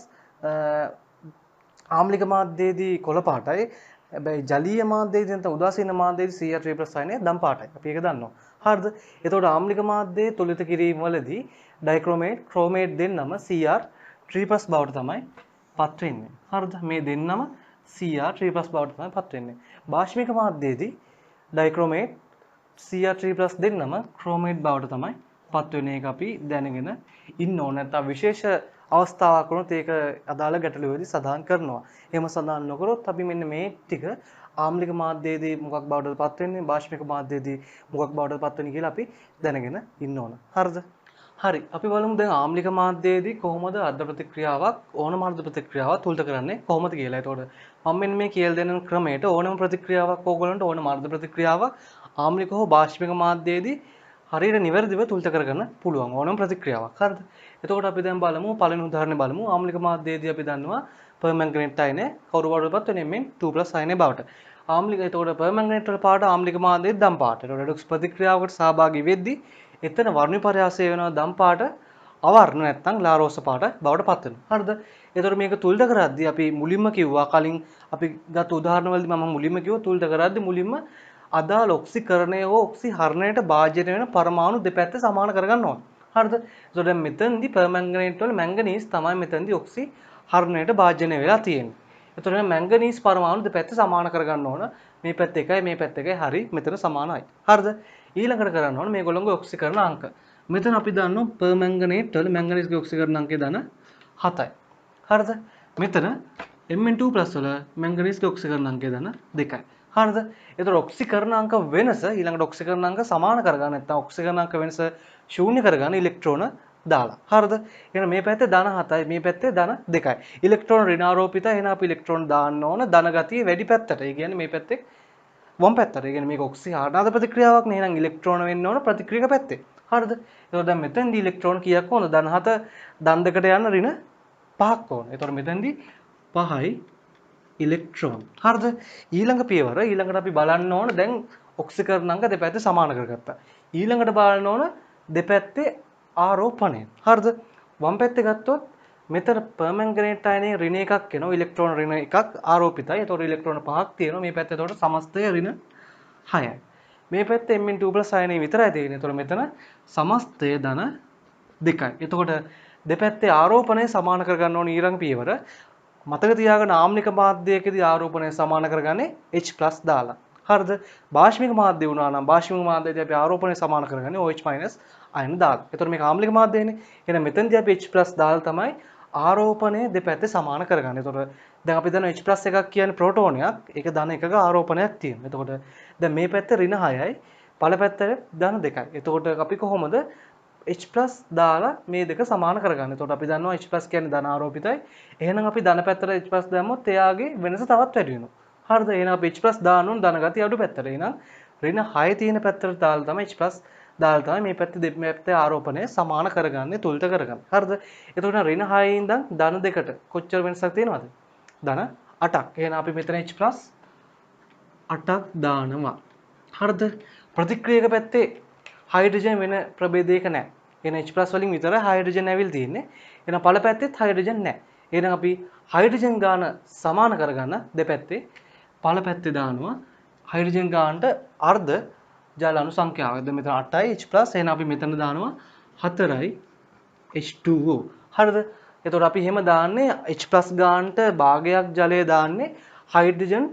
ආම්ලික මාධ්‍යයේදී කොළ පාටයි. හැබැයි ජලීය මාධ්‍යයේදී නැත්නම් උදාසීන මාධ්‍යයේදී Cr3+ අයනය දම් පාටයි. අපි ඒක දන්නවා. හරිද? එතකොට ආම්ලික මාධ්‍යයේ තුලිත කිරීම වලදී ඩයික්‍රොමේට් ක්‍රෝමේට් දෙන්නම Cr3+ බවට තමයි පත් වෙන්නේ. හරිද? මේ දෙන්නම Cr3+ බවට තමයි පත් වෙන්නේ. බාෂ්මික මාධ්‍යයේදී ඩයික්‍රොමේට් Cr3+ දෙන්නම ක්‍රෝමේට් බවට තමයි පත් වෙන්නේ. ඒක අපි දැනගෙන ඉන්න ඕන. නැත්නම් විශේෂ අවස්ථාවක් වුණොත් ඒක අදාළ ගැටලුවේදී සඳහන් කරනවා. එහෙම සඳහන් නොකරොත් අපි මෙන්න මේ ටික ආම්ලික මාධ්‍යයේදී මොකක් බවටද පත් වෙන්නේ, බාෂ්මික මාධ්‍යයේදී මොකක් බවටද පත් වෙන්නේ කියලා අපි දැනගෙන ඉන්න ඕන. හරිද? හරි. අපි බලමු දැන් ආම්ලික මාධ්‍යයේදී කොහොමද අර්ධ ප්‍රතික්‍රියාවක් ඕනම අර්ධ ප්‍රතික්‍රියාවක් තුලිත කරන්නේ කොහොමද කියලා. ඒතකොට මම මෙන්න මේ කියලා දෙන ක්‍රමයට ඕනම ප්‍රතික්‍රියාවක් ඕගොල්ලන්ට ඕනම අර්ධ ප්‍රතික්‍රියාවක් ආම්ලික හෝ බාෂ්මික මාධ්‍යයේදී හරියට නිවැරදිව තුලිත කරගන්න පුළුවන් ඕනම ප්‍රතික්‍රියාවක්. හරිද? එතකොට අපි දැන් බලමු පළවෙනි උදාහරණය බලමු. ආම්ලික මාධ්‍යයේදී අපි දන්නවා පර්මැංගනේට් අයනය කවුරු බවටපත් වෙන්නේ Mn2+ අයනය බවට. ආම්ලික එතකොට පර්මැංගනේට් වල පාට ආම්ලික මාධ්‍යයේ දම් පාට. එතකොට රෙඩොක්ස් ප්‍රතික්‍රියාවකට සහභාගී වෙද්දී එතන වර්ණ විපර්යාසය වෙනවා දම් පාට අවර්ණ නැත්නම් ලාරෝස පාට බවට පත් වෙනවා. හරිද? එතකොට මේක තුලිත කරද්දී අපි මුලින්ම කිව්වා කලින් අපි ගත්ත උදාහරණවලදී මම මුලින්ම කිව්වා තුලිත කරද්දී මුලින්ම අදාළ ඔක්සිකරණය හෝ ඔක්සිහරණයට භාජනය වෙන පරමාණු දෙපැත්ත සමාන කරගන්න ඕන. හරිද? එතකොට දැන් මෙතනදී පර්මැංගනේට් වල මැංගනීස් තමයි මෙතනදී ඔක්සිහරණයට භාජනය වෙලා තියෙන්නේ. එතකොට මැංගනීස් පරමාණු දෙපැත්ත සමාන කරගන්න ඕන. මේ පැත්ත එකයි මේ පැත්ත එකයි හරි මෙතන සමානයි. හරිද? ඊළඟට කරන්න ඕන මේගොල්ලෝගේ ඔක්සිකරණ අංක. මෙතන අපි දන්නවා පර්මැංගනේට් වල මැංගනීස්ගේ ඔක්සිකරණ අංකය දන 7යි. හරිද? මෙතන Mn2+ වල මැංගනීස්ගේ ඔක්සිකරණ අංකය දන 2යි. හරිද? එතකොට ඔක්සිකරණ අංක වෙනස ඊළඟට ඔක්සිකරණ අංක සමාන කරගන්න නැත්නම් ඔක්සිකරණ අංක වෙනස ශූන්‍ය කරගන්න ඉලෙක්ට්‍රෝන දාලා. හරිද? එහෙනම් මේ පැත්තේ ධන 7යි මේ පැත්තේ ධන 2යි. ඉලෙක්ට්‍රෝන ඍණාරෝපිතයි. එහෙනම් අපි ඉලෙක්ට්‍රෝන දාන්න ඕන ධන ගතිය වැඩි පැත්තට. ඒ කියන්නේ මේ පැත්තේ වම් පැත්තට. ඒ කියන්නේ මේක ඔක්සිහරණාද ප්‍රතික්‍රියාවක් නේ. එහෙනම් ඉලෙක්ට්‍රෝන වෙන්න ඕන ප්‍රතික්‍රියක පැත්තේ. හරිද? එතකොට දැන් මෙතෙන්දී ඉලෙක්ට්‍රෝන කීයක් ඕනද? ධන 7 ධන 2කට යන ඍණ 5ක් ඕන. එතකොට මෙතෙන්දී 5යි ඉලෙක්ට්‍රෝන. හරිද? ඊළඟ පියවර ඊළඟට අපි බලන්න ඕන දැන් ඔක්සිකරණ අංක දෙපැත්තේ සමාන කරගත්තා. ඊළඟට බලන්න ඕන දෙපැත්තේ ආරෝපණය. හරිද? වම් පැත්තේ ගත්තොත් මෙතන පර්මැංගනේට් අයනයේ ඍණ එකක් එනවා ඉලෙක්ට්‍රෝන ඍණ එකක් ආරෝපිතයි. ඒතකොට ඉලෙක්ට්‍රෝන 5ක් තියෙනවා. මේ පැත්තේ ඒතකොට සමස්තය ඍණ 6යි. මේ පැත්තේ Mn2+ අයනය විතරයි තියෙන්නේ. ඒතකොට මෙතන සමස්තය ධන 2යි. එතකොට දෙපැත්තේ ආරෝපණය සමාන කරගන්න ඕන ඊළඟ පියවර. මතක තියාගන්න ආම්ලික මාධ්‍යයකදී ආරෝපණය සමාන කරගන්නේ H+ දාලා. හරිද? බාෂ්මික මාධ්‍ය වුණා නම් බාෂ්මික මාධ්‍යයේදී අපි ආරෝපණය සමාන කරගන්නේ OH- අයන දාලා. එතකොට මේක ආම්ලික මාධ්‍යයනේ. එහෙනම් මෙතනදී අපි H+ දාලා තමයි ආරෝපණය දෙපැත්තේ සමාන කරගන්නේ. එතකොට දැන් අපි දන්නවා H+ එකක් කියන්නේ ප්‍රෝටෝනයක්. ඒක ධන එකක ආරෝපණයක් තියෙනවා. එතකොට දැන් මේ පැත්තේ ඍණ 6යි පළ පැත්තේ ධන 2යි. එතකොට අපි කොහොමද H+ දාලා මේ දෙක සමාන කරගන්නේ? එතකොට අපි දන්නවා H+ කියන්නේ ධන ආරෝපිතයි. එහෙනම් අපි ධන පැත්තට H+ දැම්මොත් එයාගේ වෙනස තවත් වැඩි වෙනවා. හරිද? එහෙනම් අපි H+ දාන්න ඕන ධන ගතිය අඩු පැත්තට. එහෙනම් ඍණ 6 තියෙන පැත්තට දාලා තමයි H+ දාලා තමයි මේ පැත්තේ ආරෝපණය සමාන කරගන්නේ, තුලිත කරගන්නේ. හරිද? එතකොට ඍණ 6 ඉඳන් ධන 2ට කොච්චර වෙනසක් තියෙනවද? ධන 8ක්. එහෙනම් අපි මෙතන H+ 8ක් දානවා. හරිද? ප්‍රතික්‍රියක පැත්තේ හයිඩ්‍රජන් වෙන ප්‍රභේදයක නැහැ. එහෙනම් H+ වලින් විතරයි හයිඩ්‍රජන් ඇවිල්ලා තියෙන්නේ. එහෙනම් පළ පැත්තෙත් හයිඩ්‍රජන් නැහැ. එහෙනම් අපි හයිඩ්‍රජන් ගාන සමාන කරගන්න දෙපැත්තේ පළ පැත්තේ දානවා හයිඩ්‍රජන් ගානට අර්ධ ජල අණු සංඛ්‍යාව. දැන් මෙතන 8යි H+. එහෙනම් අපි මෙතන දානවා 4යි H2O. හරිද? එතකොට අපි එහෙම දාන්නේ H+ ගානට භාගයක් ජලය දාන්නේ හයිඩ්‍රජන්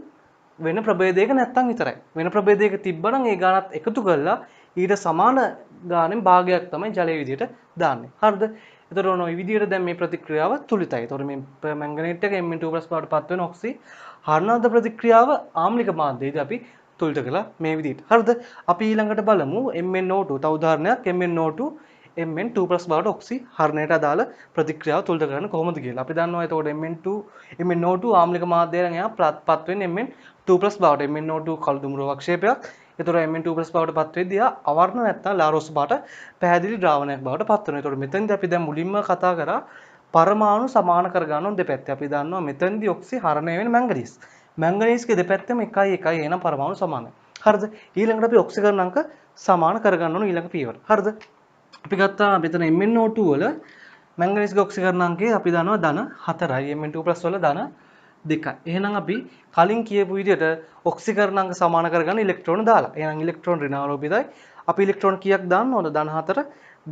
වෙන ප්‍රභේදයක නැත්තම් විතරයි. වෙන ප්‍රභේදයක තිබ්බනම් ඒ ගානත් එකතු කරලා ඊට සමාන ගානෙන් භාගයක් තමයි ජලයේ විදියට දාන්නේ. හරිද? එතකොට ඔන්න ඔය විදියට දැන් මේ ප්‍රතික්‍රියාව තුලිතයි. එතකොට මේ මැංගනේට් එක Mn2+ බවට පත් වෙන ඔක්සි හරණාද ප්‍රතික්‍රියාව ආම්ලික මාධ්‍යයේදී අපි තුලිත කළා මේ විදිහට. හරිද? අපි ඊළඟට බලමු MnO2. තව උදාහරණයක් MnO2 Mn2+ බවට ඔක්සි හරණයට අදාළ ප්‍රතික්‍රියාව තුලිත කරන්න කොහොමද කියලා. අපි දන්නවා එතකොට MnO2 ආම්ලික මාධ්‍යයෙන් එයා පත් වෙන්නේ Mn2+ බවට. MnO2 කළු දුමුර වක්ෂේපයක්. එතකොට Mn2+ බවට පත් වෙද්දී අවර්ණ නැත්තම් ලාරෝස පාට පැහැදිලි ද්‍රාවණයක් බවට පත් වෙනවා. එතකොට මෙතෙන්දී අපි දැන් මුලින්ම කතා කරා පරමාණු සමාන කරගන්න ඕන දෙපැත්තේ. අපි දන්නවා මෙතෙන්දී ඔක්සි හරණය වෙන මැංගනීස්. මැංගනීස්ගේ දෙපැත්තෙම 1 එහෙනම් පරමාණු සමානයි. හරිද? ඊළඟට අපි ඔක්සිකරණ අංක සමාන කරගන්න ඕන ඊළඟ පියවර. හරිද? අපි ගත්තා මෙතන MnO2 වල මැංගනීස්ගේ ඔක්සිකරණ අංකය අපි දන්නවා ධන 4යි. Mn2+ වල ධන 2යි. එහෙනම් අපි කලින් කියපු විදිහට ඔක්සිකරණ අංක සමාන කරගන්න ඉලෙක්ට්‍රෝන දාලා. එහෙනම් ඉලෙක්ට්‍රෝන ඍණාරෝපිතයි. අපි ඉලෙක්ට්‍රෝන කීයක් දාන්න ඕනද? ධන 4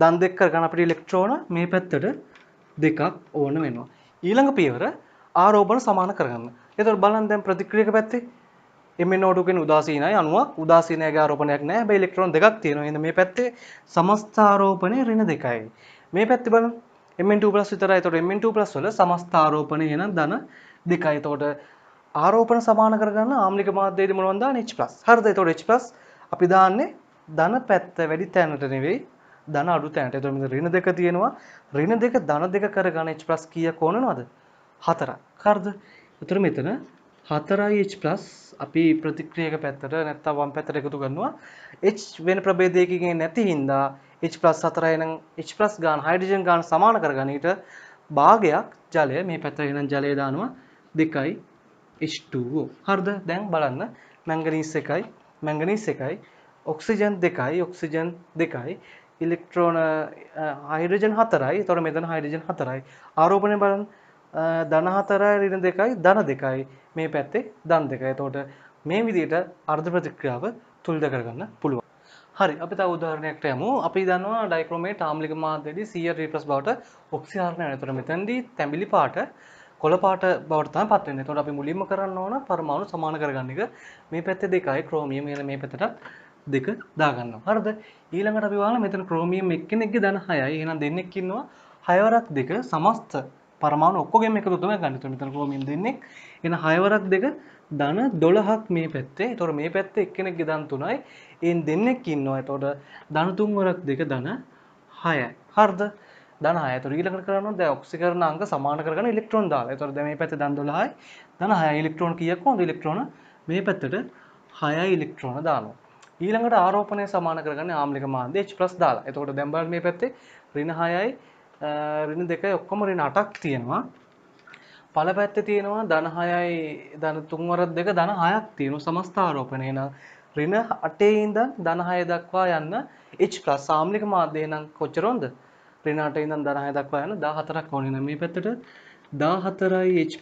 ධන 2 කරගන්න අපිට ඉලෙක්ට්‍රෝන මේ පැත්තට 2ක් ඕන වෙනවා. ඊළඟ පියවර ආරෝපණ සමාන කරගන්න. එතකොට බලන්න දැන් ප්‍රතික්‍රියක පැත්තේ MnO2 කියන්නේ උදාසීනයි අණුවක්. උදාසීනයගේ ආරෝපණයක් නැහැ. හැබැයි ඉලෙක්ට්‍රෝන දෙකක් තියෙනවා. එහෙනම් මේ පැත්තේ සමස්ත ආරෝපණය ඍණ 2යි. මේ පැත්තේ බලන්න Mn2+ විතරයි. එතකොට Mn2+ වල සමස්ත ආරෝපණය එහෙනම් ධන 2යි. එතකොට ආරෝපණ සමාන කරගන්න ආම්ලික මාධ්‍යයේදී මොනවද දාන්නේ? H+. හරිද? එතකොට H+ අපි දාන්නේ ධන පැත්ත වැඩි තැනට නෙවෙයි ධන අඩු තැනට. එතකොට මෙතන ඍණ 2 තියෙනවා. ඍණ 2 ධන 2 කරගන්න H+ කීයක් ඕන වෙනවද? 4ක්. හරිද? එතකොට මෙතන 4යි H+ අපි ප්‍රතික්‍රියක පැත්තට නැත්තම් වම් පැත්තට එකතු කරනවා. H වෙන ප්‍රභේදයකින් නැති හින්දා H+ 4යි නම් H+ ගාන හයිඩ්‍රජන් ගාන සමාන කරගන්න ඊට භාගයක් ජලය මේ පැත්තට එනම් ජලය දානවා 2යි H2O. හරිද? දැන් බලන්න මැංගනීස් 1යි මැංගනීස් 1යි ඔක්සිජන් 2යි ඔක්සිජන් 2යි ඉලෙක්ට්‍රෝන හයිඩ්‍රජන් 4යි. එතකොට මෙතන හයිඩ්‍රජන් 4යි. ආරෝපණය බලන්න ධන 4යි ඍණ 2යි ධන 2යි මේ පැත්තේ ධන 2යි. එතකොට මේ විදිහට අර්ධ ප්‍රතික්‍රියාව තුලිත කරගන්න පුළුවන්. හරි අපි තව උදාහරණයකට යමු. අපි දන්නවා ඩයික්‍රොමේට් ආම්ලික මාධ්‍යයේදී CH3+ බවට ඔක්සිහරණය වෙනවා. එතකොට මෙතනදී තැඹිලි පාට කොළ පාට බවට තමයි පත් වෙන්නේ. එතකොට අපි මුලින්ම කරන්න ඕන පරමාණු සමාන කරගන්න එක. මේ පැත්තේ 2යි ක්‍රෝමියම් එහෙනම් මේ පැත්තට 2 දාගන්නවා. හරිද? ඊළඟට අපි බලන්න මෙතන ක්‍රෝමියම් එක්කෙනෙක්ගේ ධන 6යි. එහෙනම් දෙන්නෙක් ඉන්නවා 6 වරක් 2 සමස්ත පරමාණු ඔක්කොගෙම එකතු තමයි ගන්න. එතකොට මෙතන ක්‍රෝමියම් දෙන්නෙක්. එහෙනම් 6 වරක් 2 ධන 12ක් මේ පැත්තේ. එතකොට මේ පැත්තේ එක්කෙනෙක්ගේ ධන 3යි. එයින් දෙන්නෙක් ඉන්නවා. එතකොට ධන 3 වරක් 2 ධන 6යි. හරිද? ධන 6යි. එතකොට ඊළඟට කරන්න ඕනේ දැන් ඔක්සිකරණ අංක සමාන කරගන්න ඉලෙක්ට්‍රෝන දාලා. එතකොට දැන් මේ පැත්තේ ධන 12යි ධන 6යි. ඉලෙක්ට්‍රෝන කීයක් ඕනද? ඉලෙක්ට්‍රෝන මේ පැත්තට 6යි ඉලෙක්ට්‍රෝන දානවා. ඊළඟට ආරෝපණය සමාන කරගන්නේ ආම්ලික මාධ්‍ය H+ දාලා. එතකොට දැන් බලන්න මේ පැත්තේ ඍණ 6යි ඍණ 2යි ඔක්කොම ඍණ 8ක් තියෙනවා. පළ පැත්තේ තියෙනවා ධන 6යි ධන 3 වරක් 2 ධන 6ක් තියෙනවා සමස්ත ආරෝපණය. එහෙනම් ඍණ 8 ඉඳන් ධන 6 දක්වා යන්න H+ ආම්ලික මාධ්‍ය නම් කොච්චර ඕනද? ඍණ 8 ඉඳන් ධන 6 දක්වා යන 14ක් ඕනේ. නම් මේ පැත්තට 14යි H+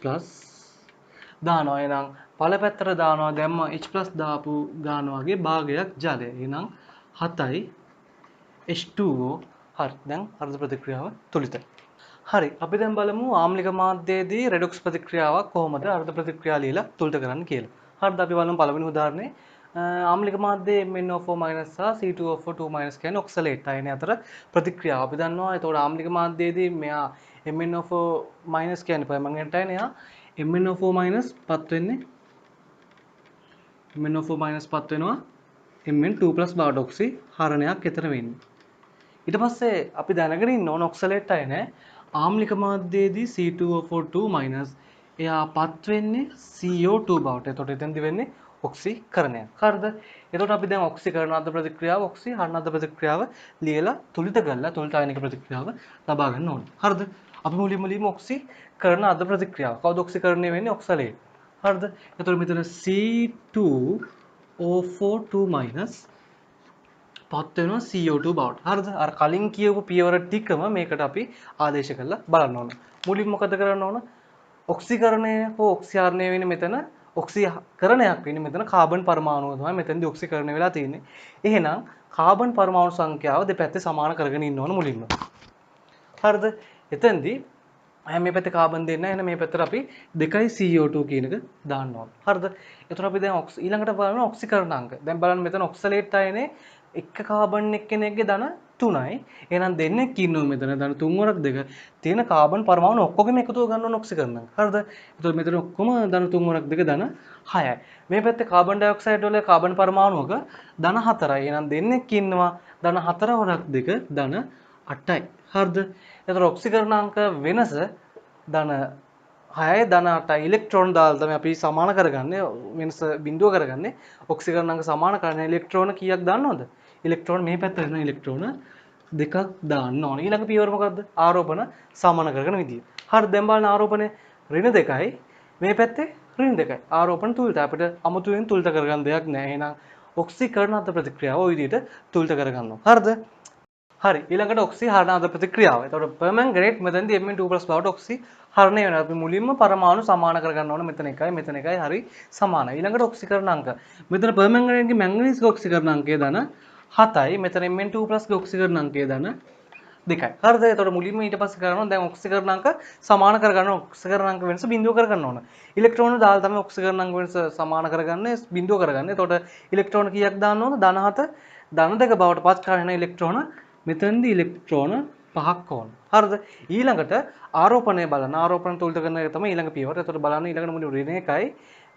දානවා. එහෙනම් පළ පැත්තට දානවා දැම්ම H+ දාපු ගාන වගේ භාගයක් ජලය. එහෙනම් 7යි H2O. හරි. දැන් අර්ධ ප්‍රතික්‍රියාව තුලිතයි. හරි. අපි දැන් බලමු ආම්ලික මාධ්‍යයේදී රෙඩොක්ස් ප්‍රතික්‍රියාවක් කොහොමද අර්ධ ප්‍රතික්‍රියා ලියලා තුලිත කරන්න කියලා. හරිද? අපි බලමු පළවෙනි උදාහරණේ ආම්ලික මාධ්‍යයේ MnO4- සහ C2O4 2- කියන්නේ ඔක්සලේට් අයන අතර ප්‍රතික්‍රියාව. අපි දන්නවා. ඒතකොට ආම්ලික මාධ්‍යයේදී මෙයා MnO4- කියන්නේ පර්මැංගනේට් අයනය. MnO4 minus පත් වෙන්නේ MnO4 minus පත් වෙනවා Mn2 plus බවට ඔක්සි හරණයක් එතන වෙන්නේ. ඊට පස්සේ අපි දැනගෙන ඉන්න ඕන ඔක්සලේට් අය නෑ ආම්ලික මාධ්‍යයේදී C2O4 minus එයා පත් වෙන්නේ CO2 බවට. එතකොට එතෙන්දි වෙන්නේ ඔක්සිකරණයක්. හරිද? එතකොට අපි දැන් ඔක්සිකරණ අධ ප්‍රතික්‍රියාව ඔක්සි හරණ අධ ප්‍රතික්‍රියාව ලියලා තුලිත කරලා තුලිත අයනික ප්‍රතික්‍රියාව ලබා ගන්න ඕනේ. හරිද? අපි මුලින්ම ඔක්සිකරණ අධ ප්‍රතික්‍රියාව. කවුද ඔක්සිකරණය වෙන්නේ? ඔක්සලේට්. හරිද? එතකොට මෙතන C2O4 minus පත් වෙනවා CO2 බවට. හරිද? අර කලින් කියවපු පියවර ටිකම මේකට අපි ආදේශ කරලා බලන්න ඕන. මුලින්ම මොකද කරන්න ඕන? ඔක්සිකරණය හෝ ඔක්සිහරණය වෙන්නේ මෙතන ඔක්සිකරණයක් වෙන්නේ මෙතන කාබන් පරමාණුව තමයි මෙතනදී ඔක්සිකරණය වෙලා තියෙන්නේ. එහෙනම් කාබන් පරමාණු සංඛ්‍යාව දෙපැත්තේ සමාන කරගෙන ඉන්න ඕන මුලින්ම. හරිද? එතෙන්දී මේ පැත්තේ කාබන් දෙන්න එහෙනම් මේ පැත්තට අපි 2යි CO2 කියන එක දාන්න ඕන. හරිද? එතකොට අපි දැන් ඊළඟට බලන්න ඔක්සිකරණාංක. දැන් බලන්න මෙතන ඔක්සලේට් අයනේ එක කාබන් එක්කෙනෙක්ගේ ධන 3යි. එහෙනම් දෙන්නෙක් ඉන්නවා මෙතන ධන 3 වරක් 2 තියෙන කාබන් පරමාණු ඔක්කොගෙම එකතුව ගන්න ඕන ඔක්සිකරණාංක. හරිද? එතකොට මෙතන ඔක්කොම ධන 3 වරක් 2 ධන 6යි. මේ පැත්තේ කාබන් ඩයොක්සයිඩ් වල කාබන් පරමාණුවක ධන 4යි. එහෙනම් දෙන්නෙක් ඉන්නවා ධන 4 වරක් 2 ධන 8යි. හරිද? එතකොට ඔක්සිකරණාංක වෙනස ධන 6යි ධන 8යි ඉලෙක්ට්‍රෝන දාලා තමයි අපි සමාන කරගන්නේ වෙනස බිඳුව කරගන්නේ ඔක්සිකරණාංක සමාන කරන ඉලෙක්ට්‍රෝන කීයක් දාන්නවද ඉලෙක්ට්‍රෝන මේ පැත්තට එන ඉලෙක්ට්‍රෝන දෙකක් දාන්න ඕනේ ඊළඟ පියවර මොකද්ද ආරෝපණ සමාන කරගෙන විදිය හරි දැන් බලන්න ආරෝපණය ඍණ 2යි මේ පැත්තේ ඍණ 2යි ආරෝපණ තුලිත අපිට අමුතුවෙන් තුලිත කරගන්න දෙයක් නැහැ එහෙනම් ඔක්සිකරණ අධ ප්‍රතික්‍රියාව ওই විදිහට තුලිත කරගන්නවා හරිද හරි ඊළඟට ඔක්සි හරණ අධ ප්‍රතික්‍රියාව. එතකොට පර්මැංගනේට් මෙතනදී Mn2+ බවට ඔක්සි හරණය වෙනවා. අපි මුලින්ම පරමාණු සමාන කරගන්න ඕන මෙතන එකයි මෙතන එකයි හරි සමානයි. ඊළඟට ඔක්සිකරණාංක. මෙතන පර්මැංගනේට්ගේ මැංගනීස්ගේ ඔක්සිකරණාංකය ධන 7යි. මෙතන Mn2+ ගේ ඔක්සිකරණාංකය ධන 2යි. හරිද? එතකොට මුලින්ම ඊට පස්සේ කරනවා දැන් ඔක්සිකරණාංක සමාන කරගන්න ඔක්සිකරණාංක වෙනස බිඳුව කරගන්න ඕන. ඉලෙක්ට්‍රෝන දාලා තමයි ඔක්සිකරණාංක වෙනස සමාන කරගන්නේ බිඳුව කරගන්නේ. එතකොට ඉලෙක්ට්‍රෝන කීයක් දාන්න ඕන? ධන 7 ධන 2 බවට පත් කරගෙන ඉලෙක්ට්‍රෝන මෙතනදී ඉලෙක්ට්‍රෝන 5ක් ඕන. හරිද? ඊළඟට ආරෝපණය බලන්න. ආරෝපණ තුලිත කරන එක තමයි ඊළඟ පියවර. එතකොට බලන්න ඊළඟට මුලින් ඍණ 1යි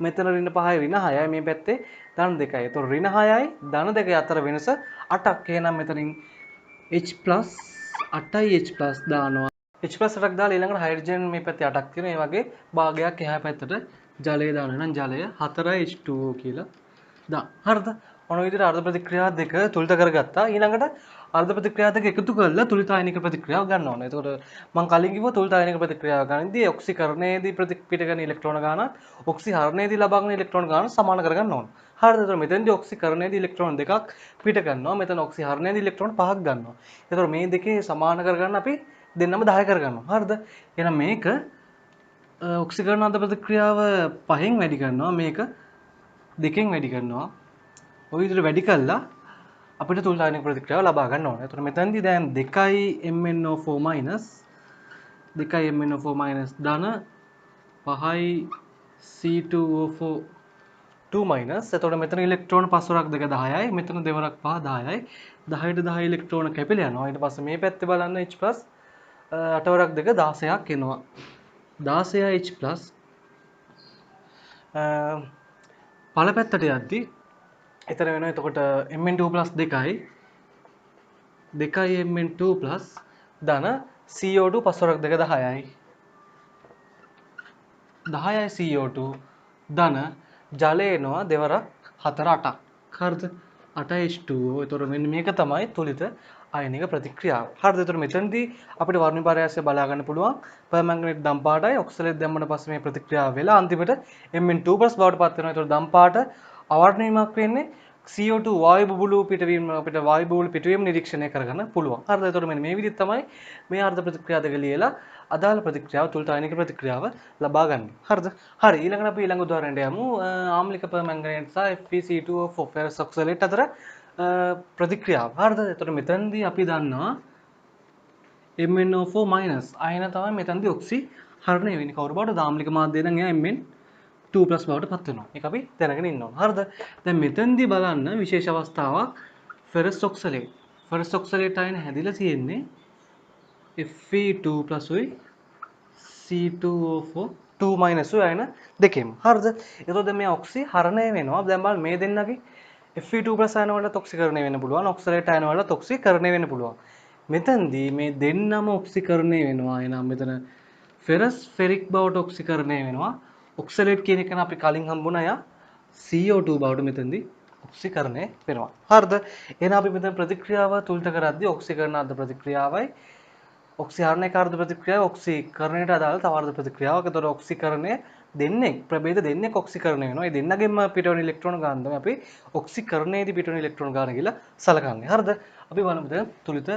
මෙතන ඍණ 5යි ඍණ 6යි මේ පැත්තේ ධන 2යි. එතකොට ඍණ 6යි ධන 2යි අතර වෙනස 8ක්. එහෙනම් මෙතනින් H+ 8යි H+ දානවා. H+ 8ක් දාලා ඊළඟට හයිඩ්‍රජන් මේ පැත්තේ 8ක් තියෙනවා. ඒ වගේ භාගයක් එහා පැත්තට ජලය දානවා. එහෙනම් ජලය 4යි H2O කියලා දාන්න. හරිද? ඔන විදිහට අර්ධ ප්‍රතික්‍රියා දෙක තුලිත කරගත්තා. ඊළඟට අර්ධ ප්‍රතික්‍රියා දෙක එකතු කරලා තුලිත අයනික ප්‍රතික්‍රියාව ගන්න ඕනේ. එතකොට මම කලින් කිව්වා තුලිත අයනික ප්‍රතික්‍රියාව ගන්නදී ඔක්සිකරණයේදී පිට කරන ඉලෙක්ට්‍රෝන ගානත් ඔක්සිහරණයේදී ලබා ගන්න ඉලෙක්ට්‍රෝන ගාන සමාන කරගන්න ඕනේ. හරිද? එතකොට මෙතෙන්දී ඔක්සිකරණයේදී ඉලෙක්ට්‍රෝන දෙකක් පිට කරනවා. මෙතන ඔක්සිහරණයේදී ඉලෙක්ට්‍රෝන පහක් ගන්නවා. එතකොට මේ දෙකේ සමාන කරගන්න අපි දෙන්නම 10 කරගන්නවා. හරිද? එහෙනම් මේක ඔක්සිකරණ අධ ප්‍රතික්‍රියාව 5න් වැඩි කරනවා. මේක 2න් වැඩි කරනවා. ඔය විදිහට වැඩි කළා අපිට තුලිත අයනික ප්‍රතික්‍රියාව ලබා ගන්න ඕනේ. එතකොට මෙතනදී දැන් 2යි MnO4- 2යි MnO4- ධන 5යි C2O4 එතකොට මෙතන ඉලෙක්ට්‍රෝන 5 වරක් 2 10යි. මෙතන 2 වරක් 5 10යි. 10ට 10 ඉලෙක්ට්‍රෝන කැපිලා යනවා. ඊට පස්සේ මේ පැත්තේ බලන්න H+ 8 වරක් 2 16ක් එනවා. 16යි H+ පළ පැත්තට යද්දී එතන වෙනවා එතකොට Mn2+ 2යි 2යි Mn2+ ධන CO2 5 වරක් 2 10යි 10යි CO2 ධන ජලය එනවා දෙවරක් 4 8ක් හරිද 8යි H2O එතකොට මෙන්න මේක තමයි තුලිත අයනික ප්‍රතික්‍රියාව හරිද එතකොට මෙතනදී අපිට වර්ණ පරයාසය බලා ගන්න පුළුවන් පර්මැංගනේට් දම් පාටයි ඔක්සලේට් දැම්මම පස්සේ මේ ප්‍රතික්‍රියාව වෙලා අන්තිමට Mn2+ බවට පත් වෙනවා එතකොට දම් පාට අවර්ණ වීමක් වෙන්නේ CO2 වායු බුබුලු පිටවීම අපිට වායු බුබුලු පිටවීම නිරීක්ෂණය කරගන්න පුළුවන්. හරිද? එතකොට මෙන්න මේ විදිහට තමයි මේ අර්ධ ප්‍රතික්‍රියා දෙක ලියලා අදාළ ප්‍රතික්‍රියාව තුලිත අයනික ප්‍රතික්‍රියාව ලබා ගන්න. හරිද? හරි ඊළඟට අපි ඊළඟ උදාහරණයට යමු. ආම්ලික පර්මැංගනේට් සහ FeC2O4 ෆෙරස් ඔක්සලේට් අතර ප්‍රතික්‍රියාව. හරිද? එතකොට මෙතනදී අපි දන්නවා MnO4- අයන තමයි මෙතනදී ඔක්සි හරණය වෙන්නේ. කවුරු බවට ආම්ලික මාධ්‍යය නම් එයා Mn2+ බවට පත් වෙනවා. ඒක අපි දැනගෙන ඉන්න ඕන. හරිද? දැන් මෙතෙන්දී බලන්න විශේෂ අවස්ථාවක් ෆෙරස් ඔක්සලේට්. ෆෙරස් ඔක්සලේට් අයන හැදිලා තියෙන්නේ Fe2+ උයි C2O4 2 minus 2 අයන දෙකෙම. හරිද? එතකොට දැන් මේ ඔක්සි හරණය වෙනවා. දැන් බලන්න මේ දෙන්නගේ Fe2+ අයන වලට ඔක්සිකරණය වෙන්න පුළුවන්. ඔක්සලේට් අයන වලට ඔක්සිකරණය වෙන්න පුළුවන්. මෙතනදී මේ දෙන්නම ඔක්සිකරණය වෙනවා. එහෙනම් මෙතන ෆෙරස් ෆෙරික් බවට ඔක්සිකරණය වෙනවා. ඔක්සලේට් කියන එක අපි කලින් හම්බුණා යා CO2 බවට මෙතනදී ඔක්සිකරණය වෙනවා. හරිද? එහෙනම් අපි මෙතන ප්‍රතික්‍රියාව තුලිත කරද්දී ඔක්සිකරණ අර්ධ ප්‍රතික්‍රියාවයි ඔක්සිහරණයක අර්ධ ප්‍රතික්‍රියාව ඔක්සිකරණයට අදාළ තව අර්ධ ප්‍රතික්‍රියාවක්. ඒතකොට ඔක්සිකරණය දෙන්නේ ප්‍රභේද දෙන්නේ ඔක්සිකරණය වෙනවා. ඒ දෙන්නගෙම පිටවෙන ඉලෙක්ට්‍රෝන ගාන තමයි අපි ඔක්සිකරණයේදී පිටවෙන ඉලෙක්ට්‍රෝන ගාන කියලා සලකන්නේ. හරිද? අපි බලමු දැන් තුලිත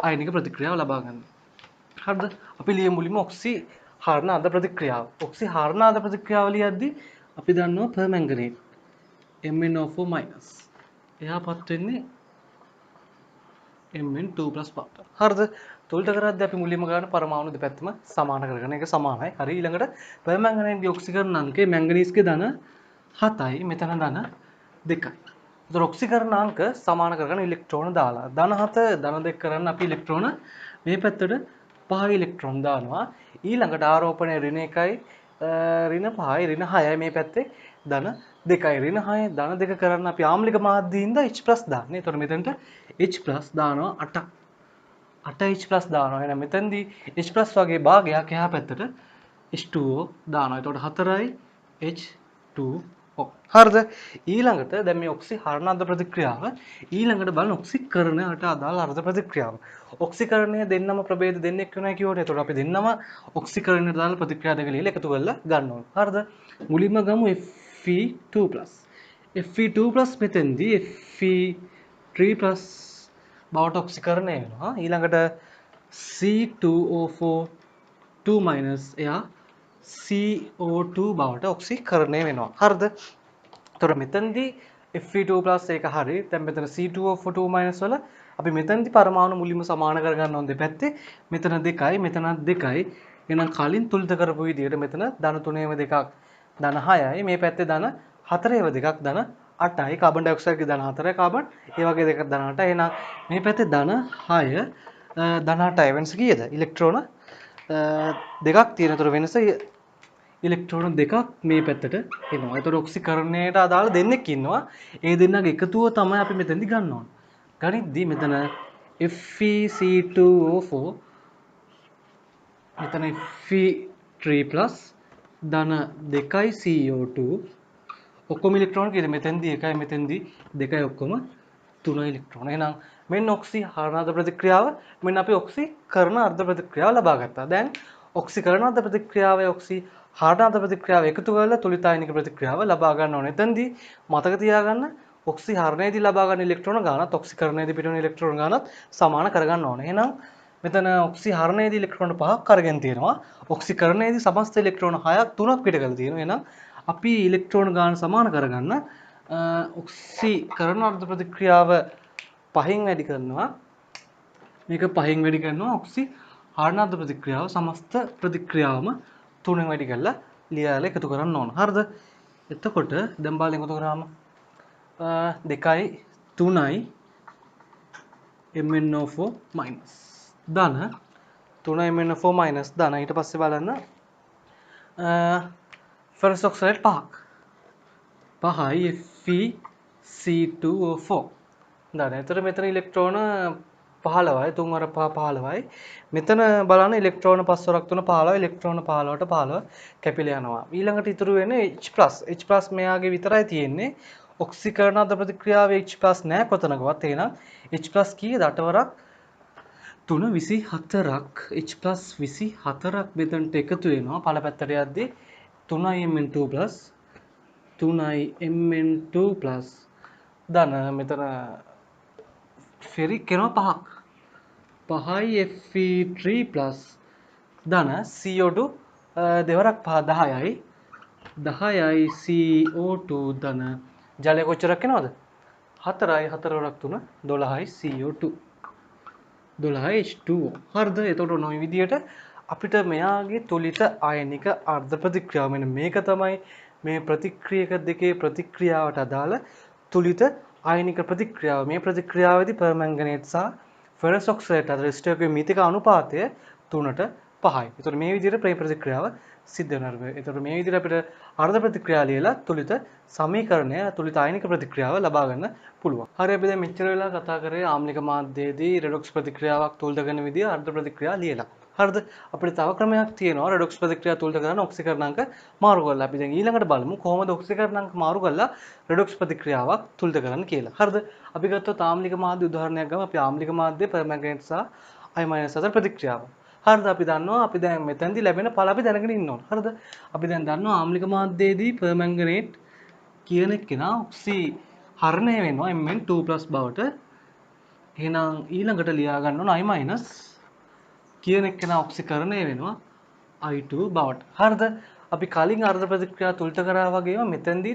අයනික ප්‍රතික්‍රියාව ලබා ගන්න. හරිද? අපි ලියමු මුලින්ම ඔක්සිහරණ අර්ධ ප්‍රතික්‍රියාව. ඔක්සිහරණ අර්ධ ප්‍රතික්‍රියාව ලියද්දී අපි දන්නවා පර්මැංගනේට් MnO4- එයාපත් වෙන්නේ Mn2+ පාට. හරිද? තුලිත කරද්දී අපි මුලින්ම ගන්න පරමාණු දෙපැත්තම සමාන කරගෙන ඒක සමානයි. හරි ඊළඟට පර්මැංගනේට්ගේ ඔක්සිකරණ අංකය මැංගනීස්ගේ ධන 7යි මෙතන ධන 2යි. ඒතර ඔක්සිකරණ අංක සමාන කරගෙන ඉලෙක්ට්‍රෝන දාලා ධන 7 ධන 2 කරන්න අපි ඉලෙක්ට්‍රෝන මේ පැත්තට 5 ඉලෙක්ට්‍රෝන දානවා. ඊළඟට ආරෝපණය ඍණ 1යි ඍණ 5යි ඍණ 6යි මේ පැත්තේ ධන 2යි ඍණ 6 ධන 2 කරන්න අපි ආම්ලික මාධ්‍යයෙන්ද H+ දාන්නේ. ඒතකොට මෙතනට H+ දානවා 8ක් 8H+ දානවා. එහෙනම් මෙතනදී H+ වගේ භාගයක් එහා පැත්තට H2O දානවා. එතකොට 4යි H2O. හරිද? ඊළඟට දැන් මේ ඔක්සිහරණ අර්ධ ප්‍රතික්‍රියාව ඊළඟට බලන්න ඔක්සිකරණයට අදාළ අර්ධ ප්‍රතික්‍රියාව. ඔක්සිකරණය දෙන්නම ප්‍රභේද දෙන්නෙක් වෙනවා කියවනේ. එතකොට අපි දෙන්නම ඔක්සිකරණයට අදාළ ප්‍රතික්‍රියා දෙක ලියලා එකතු කරලා ගන්න ඕන. හරිද? මුලින්ම ගමු Fe2+. Fe2+ මෙතෙන්දී Fe3+ බවට ඔක්සිකරණය වෙනවා. ඊළඟට C2O4 2- එයා CO2 බවට ඔක්සිකරණය වෙනවා. හරිද? එතකොට මෙතනදී Fe2+ ඒක හරි. දැන් මෙතන C2O4 2- වල අපි මෙතනදී පරමාණු මුලින්ම සමාන කරගන්න ඕන දෙපැත්තේ. මෙතන 2යි මෙතනත් 2යි. එහෙනම් කලින් තුලිත කරපු විදිහට මෙතන ධන 3ේම දෙකක් ධන 6යි. මේ පැත්තේ ධන 4ේම දෙකක් ධන 8යි. කාබන් ඩයොක්සයිඩ්ගේ ධන 4යි කාබන්. ඒ වගේ දෙකක් ධන 8යි. එහෙනම් මේ පැත්තේ ධන 6 ධන 8යි. වෙනස කීයද? ඉලෙක්ට්‍රෝන දෙකක් තියෙනතර වෙනස ඉලෙක්ට්‍රෝන දෙකක් මේ පැත්තට එනවා. ඒතර ඔක්සිකරණයට අදාළ දෙන්නෙක් ඉන්නවා. ඒ දෙන්නගේ එකතුව තමයි අපි මෙතෙන්දි ගන්න ඕන. ගනිද්දී මෙතන FeC2O4 මෙතන Fe3+ ධන 2යි CO2 ඔක්කොම ඉලෙක්ට්‍රෝන කීයද? මෙතෙන්දි 1යි මෙතෙන්දි 2යි ඔක්කොම 3 ඉලෙක්ට්‍රෝන. එහෙනම් මෙන්න ඔක්සිහරණ අර්ධ ප්‍රතික්‍රියාව මෙන්න අපි ඔක්සිකරණ අර්ධ ප්‍රතික්‍රියාව ලබා ගත්තා. දැන් ඔක්සිකරණ අර්ධ ප්‍රතික්‍රියාවයි ඔක්සිහරණ අර්ධ ප්‍රතික්‍රියාව එකතු කරලා තුලිත අයනික ප්‍රතික්‍රියාව ලබා ගන්න ඕනේ. එතෙන්දී මතක තියාගන්න ඔක්සිහරණයේදී ලබා ගන්න ඉලෙක්ට්‍රෝන ගානත් ඔක්සිකරණයේදී පිටවෙන ඉලෙක්ට්‍රෝන ගානත් සමාන කරගන්න ඕනේ. එහෙනම් මෙතන ඔක්සිහරණයේදී ඉලෙක්ට්‍රෝන 5ක් අරගෙන තියෙනවා. ඔක්සිකරණයේදී සමස්ත ඉලෙක්ට්‍රෝන 6ක් 3ක් පිට කරලා තියෙනවා. එහෙනම් අපි ඉලෙක්ට්‍රෝන ගාන සමාන කරගන්න ඔක්සිකරණ අර්ධ ප්‍රතික්‍රියාව 5න් වැඩි කරනවා. මේක 5න් වැඩි කරනවා ඔක්සිහරණ අර්ධ ප්‍රතික්‍රියාව සමස්ත ප්‍රතික්‍රියාවම 3න් වැඩි කරලා ලියලා එකතු කරන්න ඕන. හරිද? එතකොට දැන් බලන්න එකතු කරාම 2යි 3යි MnO4- ධන 3යි MnO4- ධන ඊට පස්සේ බලන්න ෆෙරස් ඔක්සයිඩ් 5යි FeC2O4 ධන. එතකොට මෙතන ඉලෙක්ට්‍රෝන 15යි 3 වර 5 15යි. මෙතන බලන්න ඉලෙක්ට්‍රෝන 5 වරක් 3 15 ඉලෙක්ට්‍රෝන 15ට 15 කැපිලා යනවා. ඊළඟට ඉතුරු වෙන්නේ H+ මෙයාගේ විතරයි තියෙන්නේ. ඔක්සිකරණ අර්ධ ප්‍රතික්‍රියාවේ H+ නැහැ කොතනකවත්. එහෙනම් H+ කීයද? 8 වරක් 3 24ක් H+ 24ක් මෙතනට එකතු වෙනවා. පළ පැත්තට යද්දී 3යි Mn2+ 3යි Mn2+ ධන මෙතන ෆෙරික් වෙනවා 5යි Fe3+ ධන CO2 දෙවරක් 5 10යි 10යි CO2 ධන ජලය කොච්චරක් එනවද? 4යි 4 වරක් 3 12යි CO2 12යි H2O. හරිද? එතකොට ඔය විදිහට අපිට මෙයාගේ තුලිත අයනික අර්ධ ප්‍රතික්‍රියාව මෙන්න මේක තමයි මේ ප්‍රතික්‍රියක දෙකේ ප්‍රතික්‍රියාවට අදාළ තුලිත අයනික ප්‍රතික්‍රියාව. මේ ප්‍රතික්‍රියාවේදී පර්මැංගනේට් සහ ෆෙරස් ඔක්සයිඩ් අතර ස්ටෝකියෝමීතික අනුපාතය 3ට 5යි. ඒතකොට මේ විදිහට ප්‍රතික්‍රියාව සිද්ධ වෙනවා. ඒතකොට මේ විදිහට අපිට අර්ධ ප්‍රතික්‍රියා ලියලා තුලිත සමීකරණය තුලිත ආයනික ප්‍රතික්‍රියාව ලබා ගන්න පුළුවන්. හරි අපි දැන් මෙච්චර වෙලා කතා කරේ ආම්ලික මාධ්‍යයේදී රෙඩොක්ස් ප්‍රතික්‍රියාවක් තුලිත කරන විදිය අර්ධ ප්‍රතික්‍රියා ලියලා. හරිද? අපිට තව ක්‍රමයක් තියෙනවා රෙඩොක්ස් ප්‍රතික්‍රියා තුලිත කරන ඔක්සිකරණාංක මාරු කරලා. අපි දැන් ඊළඟට බලමු කොහොමද ඔක්සිකරණාංක මාරු කරලා රෙඩොක්ස් ප්‍රතික්‍රියාවක් තුලිත කරන්න කියලා. හරිද? අපි ගත්තොත් ආම්ලික මාධ්‍ය උදාහරණයක් ගමු. අපි ආම්ලික මාධ්‍ය පර්මැංගනේට් සහ I- අතර ප්‍රතික්‍රියාව. හරිද? අපි දන්නවා අපි දැන් මෙතනදී ලැබෙන ඵල අපි දැනගෙන ඉන්න ඕන. හරිද? අපි දැන් දන්නවා ආම්ලික මාධ්‍යයේදී පර්මැංගනේට් කියන කෙනා ඔක්සි හරණය වෙනවා Mn2+ බවට. එහෙනම් ඊළඟට ලියා ගන්න ඕන I- කියන කෙනා ඔක්සිකරණය වෙනවා I2 බවට. හරිද? අපි කලින් අර්ධ ප්‍රතික්‍රියා තුලිත කරා වගේම මෙතෙන්දී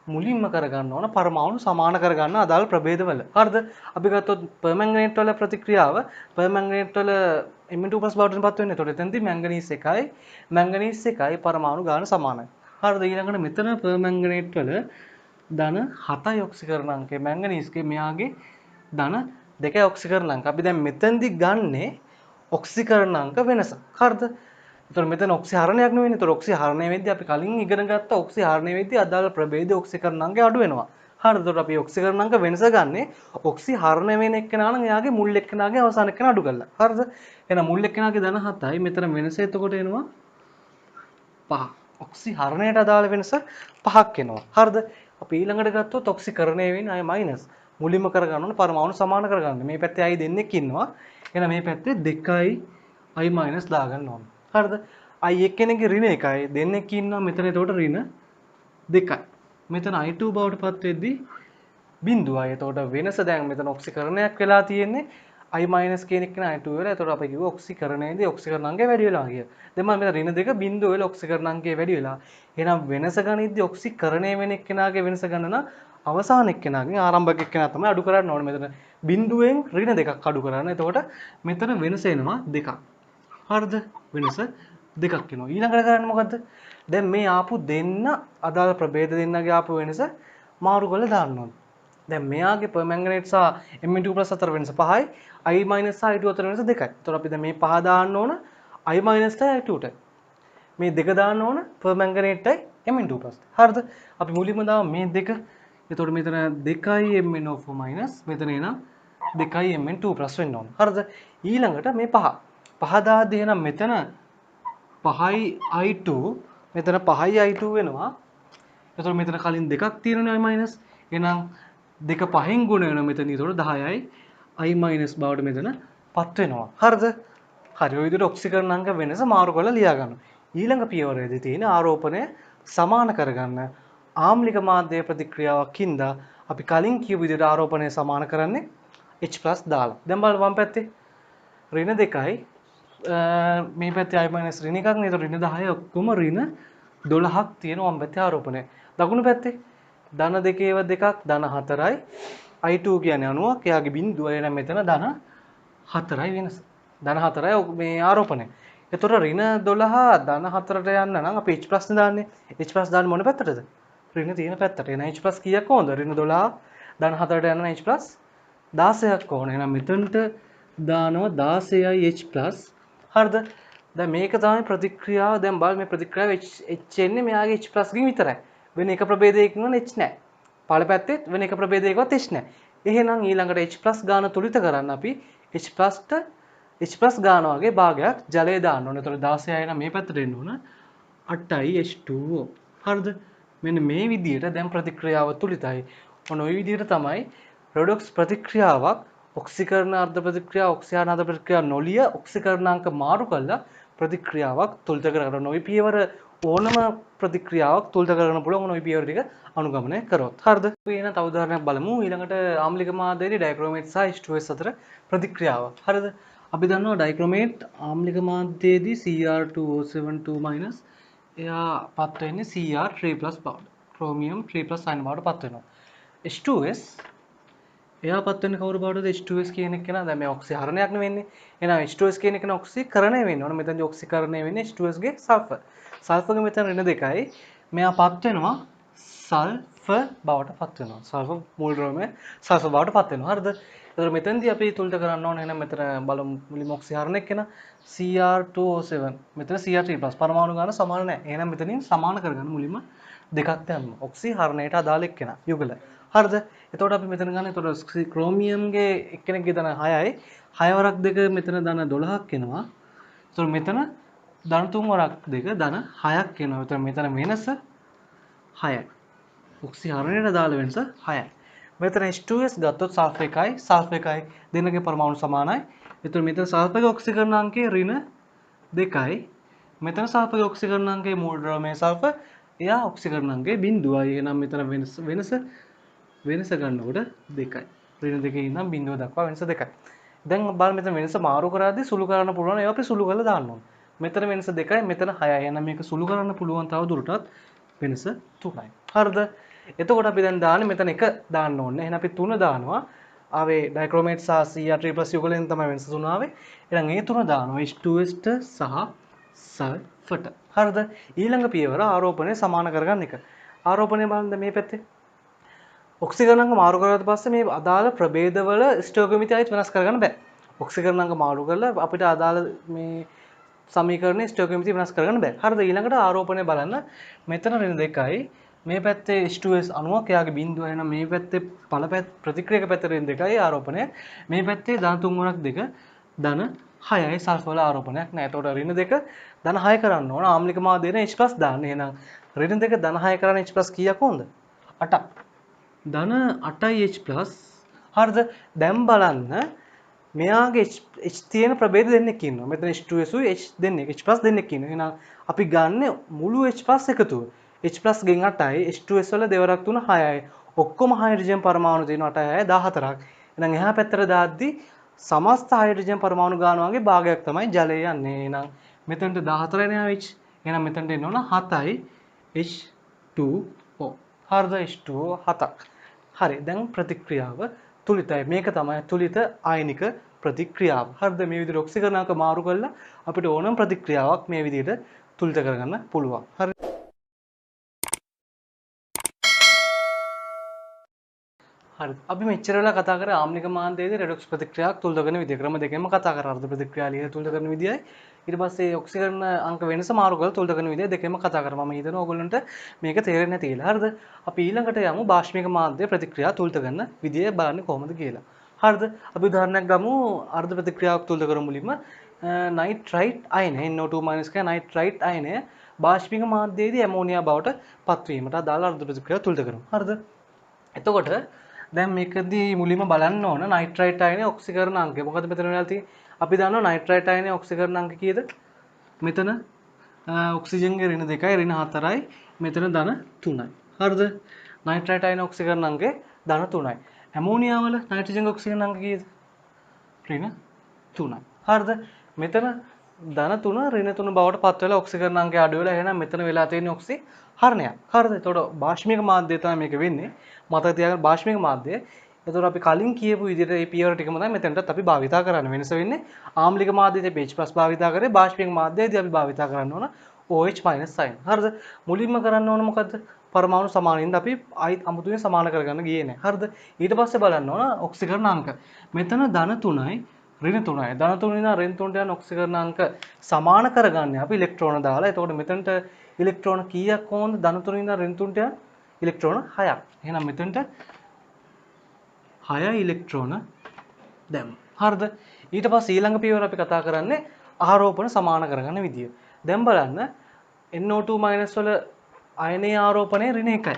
මුලින්ම කරගන්න ඕන පරමාණු සමාන කරගන්න අදාළ ප්‍රභේදවල. හරිද? අපි ගත්තොත් පර්මැංගනේට් වල ප්‍රතික්‍රියාව පර්මැංගනේට් වල Mn2+ බවට පත් වෙන්නේ. එතකොට එතෙන්දී මැංගනීස් 1යි පරමාණු ගාන සමානයි. හරිද? ඊළඟට මෙතන පර්මැංගනේට් වල ධන 7යි ඔක්සිකරණාංකය මැංගනීස්ගේ මෙයාගේ ධන 2යි ඔක්සිකරණාංක. අපි දැන් මෙතෙන්දී ගන්නේ ඔක්සිකරණාංක වෙනස. හරිද? එතකොට මෙතන ඔක්සි හරණයක් නෙවෙයිනේ. එතකොට ඔක්සි හරණය වෙද්දී අපි කලින් ඉගෙන ගත්ත ඔක්සි හරණය වෙද්දී අදාළ ප්‍රභේද ඔක්සිකරණාංකය අඩු වෙනවා. හරිද? එතකොට අපි ඔක්සිකරණාංක වෙනස ගන්නෙ ඔක්සි හරණය වෙන එක්කෙනා නම් එයාගේ මුල් එක්කෙනාගේ අවසාන එක්කෙනා අඩු කරලා. හරිද? එහෙනම් මුල් එක්කෙනාගේ ධන 7යි මෙතන වෙනස එතකොට එනවා 5. ඔක්සි හරණයට අදාළ වෙනස 5ක් එනවා. හරිද? අපි ඊළඟට ගත්තොත් ඔක්සිකරණය වෙන අය මයිනස් මුලින්ම කරගන්න ඕන පරමාණු සමාන කරගන්න. මේ පැත්තේ අය දෙන්නෙක් ඉන්නවා. එහෙනම් මේ පැත්තේ 2යි I- දාගන්න ඕන. හරිද? I එක්කෙනෙක්ගේ ඍණ 1යි දෙන්නෙක් ඉන්නවා මෙතන එතකොට ඍණ 2යි. මෙතන I2 බවට පත් වෙද්දී බිඳුවයි. එතකොට වෙනස දැන් මෙතන ඔක්සිකරණයක් වෙලා තියෙන්නේ I- කියන එක නේ I2 වෙලා. එතකොට අපි කිව්වා ඔක්සිකරණයේදී ඔක්සිකරණාංකය වැඩි වෙලා කියලා. දැන් මම මෙතන ඍණ 2 බිඳුව වෙලා ඔක්සිකරණාංකය වැඩි වෙලා. එහෙනම් වෙනස ගනිද්දී ඔක්සිකරණය වෙන එක්කෙනාගේ වෙනස ගන්න නම් අවසාන එක්කෙනාගෙන් ආරම්භක එක්කෙනා තමයි අඩු කරන්න ඕනේ. මෙතන බිඳුවෙන් ඍණ 2ක් අඩු කරන්න. එතකොට මෙතන වෙනස එනවා 2ක්. හරිද? වෙනස 2ක් එනවා. ඊළඟට කරන්නේ මොකද්ද? දැන් මේ ආපු දෙන්න අදාළ ප්‍රභේද දෙන්නගේ ආපු වෙනස මාරු කරලා දාන්න ඕනේ. දැන් මෙයාගේ පර්මැංගනේට් සහ Mn2+ අතර වෙනස 5යි I- සහ I2 අතර වෙනස 2යි. එතකොට අපි දැන් මේ 5 දාන්න ඕන I- ටයි I2ටයි. මේ 2 දාන්න ඕන පර්මැංගනේට්ටයි Mn2+. හරිද? අපි මුලින්ම දාමු මේ 2. එතකොට මෙතන 2යි MnO4- මෙතන එනම් 2යි Mn2+ වෙන්න ඕන. හරිද? ඊළඟට මේ 5. 5 දාද්දී එහෙනම් මෙතන 5යි I2 මෙතන 5යි I2 වෙනවා. එතකොට මෙතන කලින් 2ක් තියෙනනේ I-. එහෙනම් 2 5න් ගුණ වෙනවා මෙතන. ඒතකොට 10යි I- බවට මෙතන පත් වෙනවා. හරිද? හරි. ඔය විදිහට ඔක්සිකරණාංක වෙනස මාරු කරලා ලියා ගන්න. ඊළඟ පියවරේදී තියෙන ආරෝපණය සමාන කරගන්න ආම්ලික මාධ්‍ය ප්‍රතික්‍රියාවකින්ද අපි කලින් කියපු විදිහට ආරෝපණය සමාන කරන්නේ H+ දාලා. දැන් බලන්න වම් පැත්තේ ඍණ 2යි මේ පැත්තේ I- ඍණ 1ක් නේද? ඍණ 10 ඔක්කොම ඍණ 12ක් තියෙන වම් පැත්තේ ආරෝපණය. දකුණු පැත්තේ ධන 2ව 2ක් ධන 4යි I2 කියන්නේ 90ක්. එයාගේ බිඳුව එන මෙතන ධන 4යි වෙනස. ධන 4යි මේ ආරෝපණය. එතකොට ඍණ 12 ධන 4ට යන්න නම් අපි H+ දාන්නේ. H+ දාන්නේ මොන පැත්තටද? ඍණ තියෙන පැත්තට. එහෙනම් H+ කීයක් ඕනද? ඍණ 12 ධන 4ට යන්න නම් H+ 16ක් ඕන. එහෙනම් මෙතනට දානවා 16යි H+. හරිද? දැන් මේක තමයි ප්‍රතික්‍රියාව. දැන් බලන්න මේ ප්‍රතික්‍රියාව H එන්නේ මෙයාගේ H+ ගින් විතරයි. වෙන එක ප්‍රභේදයකින් වල H නැහැ. පළ පැත්තේ වෙන එක ප්‍රභේදයකවත් H නැහැ. එහෙනම් ඊළඟට H+ ගාන තුලිත කරන්න අපි H+ ගාන වගේ භාගයක් ජලය දාන්න ඕනේ. එතකොට 16යි නම් මේ පැත්තට එන්න ඕන 8යි H2O. හරිද? මෙන්න මේ විදිහට දැන් ප්‍රතික්‍රියාව තුලිතයි. ඔන්න ওই විදිහට තමයි රෙඩොක්ස් ප්‍රතික්‍රියාවක් ඔක්සිකරණ අර්ධ ප්‍රතික්‍රියාව ඔක්සියාන අර්ධ ප්‍රතික්‍රියාව නොලිය ඔක්සිකරණාංක මාරු කළා ප්‍රතික්‍රියාවක් තුලිත කරගන්න. ওই පියවර ඕනම ප්‍රතික්‍රියාවක් තුලිත කරගන්න පුළුවන් ওই පියවර ටික අනුගමනය කරොත්. හරිද? අපි එහෙනම් තව උදාහරණයක් බලමු. ඊළඟට ආම්ලික මාධ්‍යයේදී ඩයික්‍රෝමේට් සහ H2S අතර ප්‍රතික්‍රියාව. හරිද? අපි දන්නවා ඩයික්‍රෝමේට් ආම්ලික මාධ්‍යයේදී Cr2O72- එයා පත් වෙන්නේ Cr3+ බවට. ක්‍රෝමියම් 3+ අයන බවට පත් වෙනවා. H2S එයා පත් වෙන්නේ කවුරු බවටද? H2S කියන එක නා දැන් මේ ඔක්සිහරණයක් නෙවෙන්නේ. එහෙනම් H2S කියන එක න ඔක්සිකරණය වෙන්න ඕන. මෙතනදී ඔක්සිකරණය වෙන්නේ H2S ගේ සල්ෆර්. සල්ෆර්ගේ මෙතන ඍණ 2යි. මෙයා පත් වෙනවා සල්ෆර් බවට පත් වෙනවා. සල්ෆර් මූල ද්‍රව්‍යමය සල්ෆර් බවට පත් වෙනවා. හරිද? එතකොට මෙතනදී අපි තුලිත කරන්න ඕනේ එහෙනම් මෙතන බලමු මුලින්ම ඔක්සිහරණයක් කියන Cr2O7 මෙතන Cr3+ පරමාණු ගාන සමාන නැහැ. එහෙනම් මෙතනින් සමාන කරගන්න මුලින්ම දෙකක් දැම්මා. ඔක්සිහරණයට අදාළ එක්කෙනා යුගල. හරිද? එතකොට අපි මෙතන ගන්න එතකොට ක්‍රෝමියම්ගේ එක්කෙනෙක්ගේ ධන 6යි 6 වරක් 2 මෙතන ධන 12ක් එනවා. එතකොට මෙතන ධන 3 වරක් 2 ධන 6ක් එනවා. එතකොට මෙතන වෙනස 6යි. ඔක්සිහරණයට අදාළ වෙනස 6යි. මෙතන H2S ගත්තොත් සල්ෆර් එකයි දෙන්නගේ පරමාණු සමානයි. එතකොට මෙතන සල්ෆර්ගේ ඔක්සිකරණාංකය ඍණ 2යි. මෙතන සල්ෆර්ගේ ඔක්සිකරණාංකය මූල ද්‍රව්‍යමය සල්ෆර් එයා ඔක්සිකරණාංකය 0යි. එහෙනම් මෙතන වෙනස ගන්නකොට 2යි. ඍණ 2 ඉඳන් 0 දක්වා වෙනස 2යි. දැන් බලන්න මෙතන වෙනස මාරු කරද්දී සුළු කරන්න පුළුවන් ඒවා අපි සුළු කරලා දාන්න ඕන. මෙතන වෙනස 2යි මෙතන 6යි. එහෙනම් මේක සුළු කරන්න පුළුවන් තව දුරටත් වෙනස 3යි. හරිද? එතකොට අපි දැන් දාන්නේ මෙතන 1 දාන්න ඕනේ. එහෙනම් අපි 3 දානවා. ආවේ ඩයික්‍රෝමේට් සහ Cr3+ යුගලෙන් තමයි වෙනස 3 ආවේ. එහෙනම් ඒ 3 දානවා H2S ට සහ සල්ෆර්ට. හරිද? ඊළඟ පියවර ආරෝපණය සමාන කරගන්න එක. ආරෝපණය බලන්න මේ පැත්තේ. ඔක්සිකරණාංග මාරු කරලා පස්සේ මේ අදාළ ප්‍රභේදවල ස්ටෝකියෝමෙට්‍රි අයිත් වෙනස් කරගන්න බෑ. ඔක්සිකරණාංග මාරු කරලා අපිට අදාළ මේ සමීකරණයේ ස්ටෝකියෝමෙට්‍රි වෙනස් කරගන්න බෑ. හරිද? ඊළඟට ආරෝපණය බලන්න. මෙතන ඍණ 2යි මේ පැත්තේ H2S අණුවක් එයාගේ බිඳුව එහෙනම් මේ පැත්තේ ප්‍රතික්‍රියක පැත්තේ ඍණ 2යි ආරෝපණය. මේ පැත්තේ ධන 3 වරක් 2 ධන 6යි සල්ෆර් වල ආරෝපණයක් නෑ. එතකොට ඍණ 2 ධන 6 කරන්න ඕන. ආම්ලික මාධ්‍යයෙන් H+ දාන්න. එහෙනම් ඍණ 2 ධන 6 කරන්න H+ කීයක් ඕනද? 8ක්. ධන 8යි H+. හරිද? දැන් බලන්න මෙයාගේ H තියෙන ප්‍රභේද දෙන්නෙක් ඉන්නවා. මෙතන H2S උයි H දෙන්නෙක් H+ දෙන්නෙක් ඉන්නවා. එහෙනම් අපි ගන්න මුළු H+ එකතුව. H+ ගෙන් 8යි H2S වල දෙවරක් තුන 6යි. ඔක්කොම හයිඩ්‍රජන් පරමාණු තියෙනවා 8යි 14ක්. එහෙනම් එහා පැත්තට දාද්දි සමස්ත හයිඩ්‍රජන් පරමාණු ගාන වගේ භාගයක් තමයි ජලය යන්නේ. එහෙනම් මෙතනට 14යි නේ H. එහෙනම් මෙතනට එන්න ඕන 7යි H2O. හරිද? H2O 7ක්. හරි. දැන් ප්‍රතික්‍රියාව තුලිතයි. මේක තමයි තුලිත ආයනික ප්‍රතික්‍රියාව. හරිද? මේ විදිහට ඔක්සිකරණාංක මාරු කරලා අපිට ඕනම ප්‍රතික්‍රියාවක් මේ විදිහට තුලිත කරගන්න පුළුවන්. හරි. හරි. අපි මෙච්චර වෙලා කතා කරේ ආම්ලික මාධ්‍යයේදී රෙඩොක්ස් ප්‍රතික්‍රියාවක් තුලිත කරන විදිය. ක්‍රම දෙකෙන්ම කතා කරා. අර්ධ ප්‍රතික්‍රියා ලියලා තුලිත කරන විදියයි ඊට පස්සේ ඔක්සිකරණ අංක වෙනස මාරු කරලා තුලිත කරන විදිය දෙකෙන්ම කතා කරා. මම හිතනවා ඔයගොල්ලන්ට මේක තේරෙන්නේ නැති කියලා. හරිද? අපි ඊළඟට යමු භාෂ්මික මාධ්‍ය ප්‍රතික්‍රියා තුලිත කරන විදිය බලන්නේ කොහොමද කියලා. හරිද? අපි උදාහරණයක් ගමු අර්ධ ප්‍රතික්‍රියාවක් තුලිත කරමු මුලින්ම නයිට්‍රයිට් අයනය NO2- එක නයිට්‍රයිට් අයනය භාෂ්මික මාධ්‍යයේදී ඇමෝනියා බවට පත්වීමට අදාළ අර්ධ ප්‍රතික්‍රියාව තුලිත කරමු. හරිද? එතකොට දැන් මේකදී මුලින්ම බලන්න ඕන නයිට්‍රයිට් අයනයේ ඔක්සිකරණ අංකය. මොකද මෙතන වෙලා තියෙන්නේ? අපි දන්නවා නයිට්‍රයිට් අයනයේ ඔක්සිකරණ අංක කීයද? මෙතන ඔක්සිජන්ගේ ඍණ 2යි ඍණ 4යි මෙතන ධන 3යි. හරිද? නයිට්‍රයිට් අයනයේ ඔක්සිකරණ අංකය ධන 3යි. ඇමෝනියා වල නයිට්‍රජන්ගේ ඔක්සිකරණ අංක කීයද? ඍණ 3යි. හරිද? මෙතන ධන 3 ඍණ 3 බවට පත් වෙලා ඔක්සිකරණ අංකය අඩු වෙලා එහෙනම් මෙතන වෙලා තියෙන්නේ ඔක්සි හරණයක්. හරිද? එතකොට භාෂ්මික මාධ්‍යය තමයි මේක වෙන්නේ. මතක තියාගන්න භාෂ්මික මාධ්‍යය. එතකොට අපි කලින් කියපු විදිහට මේ පියවර ටිකම තමයි මෙතනටත් අපි භාවිතා කරන්න. වෙනස වෙන්නේ ආම්ලික මාධ්‍යයේ H+ භාවිතා කරේ භාෂ්මික මාධ්‍යයේදී අපි භාවිතා කරන්න ඕන OH- sign. හරිද? මුලින්ම කරන්න ඕන මොකද්ද? පරමාණු සමානින්ද අපි ආයිත් අමුතුවෙන් සමාන කරගන්න ගියේ නැහැ. හරිද? ඊට පස්සේ බලන්න ඕන ඔක්සිකරණ අංක. මෙතන ධන 3යි ඍණ 3යි. ධන 3 ඉඳන් ඍණ 3ට යන ඔක්සිකරණ අංක සමාන කරගන්නේ අපි ඉලෙක්ට්‍රෝන දාලා. එතකොට මෙතනට ඉලෙක්ට්‍රෝන කීයක් ඕනද? ධන 3 ඉඳන් ඍණ 3ට යන ඉලෙක්ට්‍රෝන 6ක්. එහෙනම් මෙතනට 6 ඉලෙක්ට්‍රෝන දැම්ම. හරිද? ඊට පස්සේ ඊළඟ පියවර අපි කතා කරන්නේ ආරෝපණ සමාන කරගන්න විදිය. දැන් බලන්න NO2- වල අයනීය ආරෝපණය ඍණ 1යි.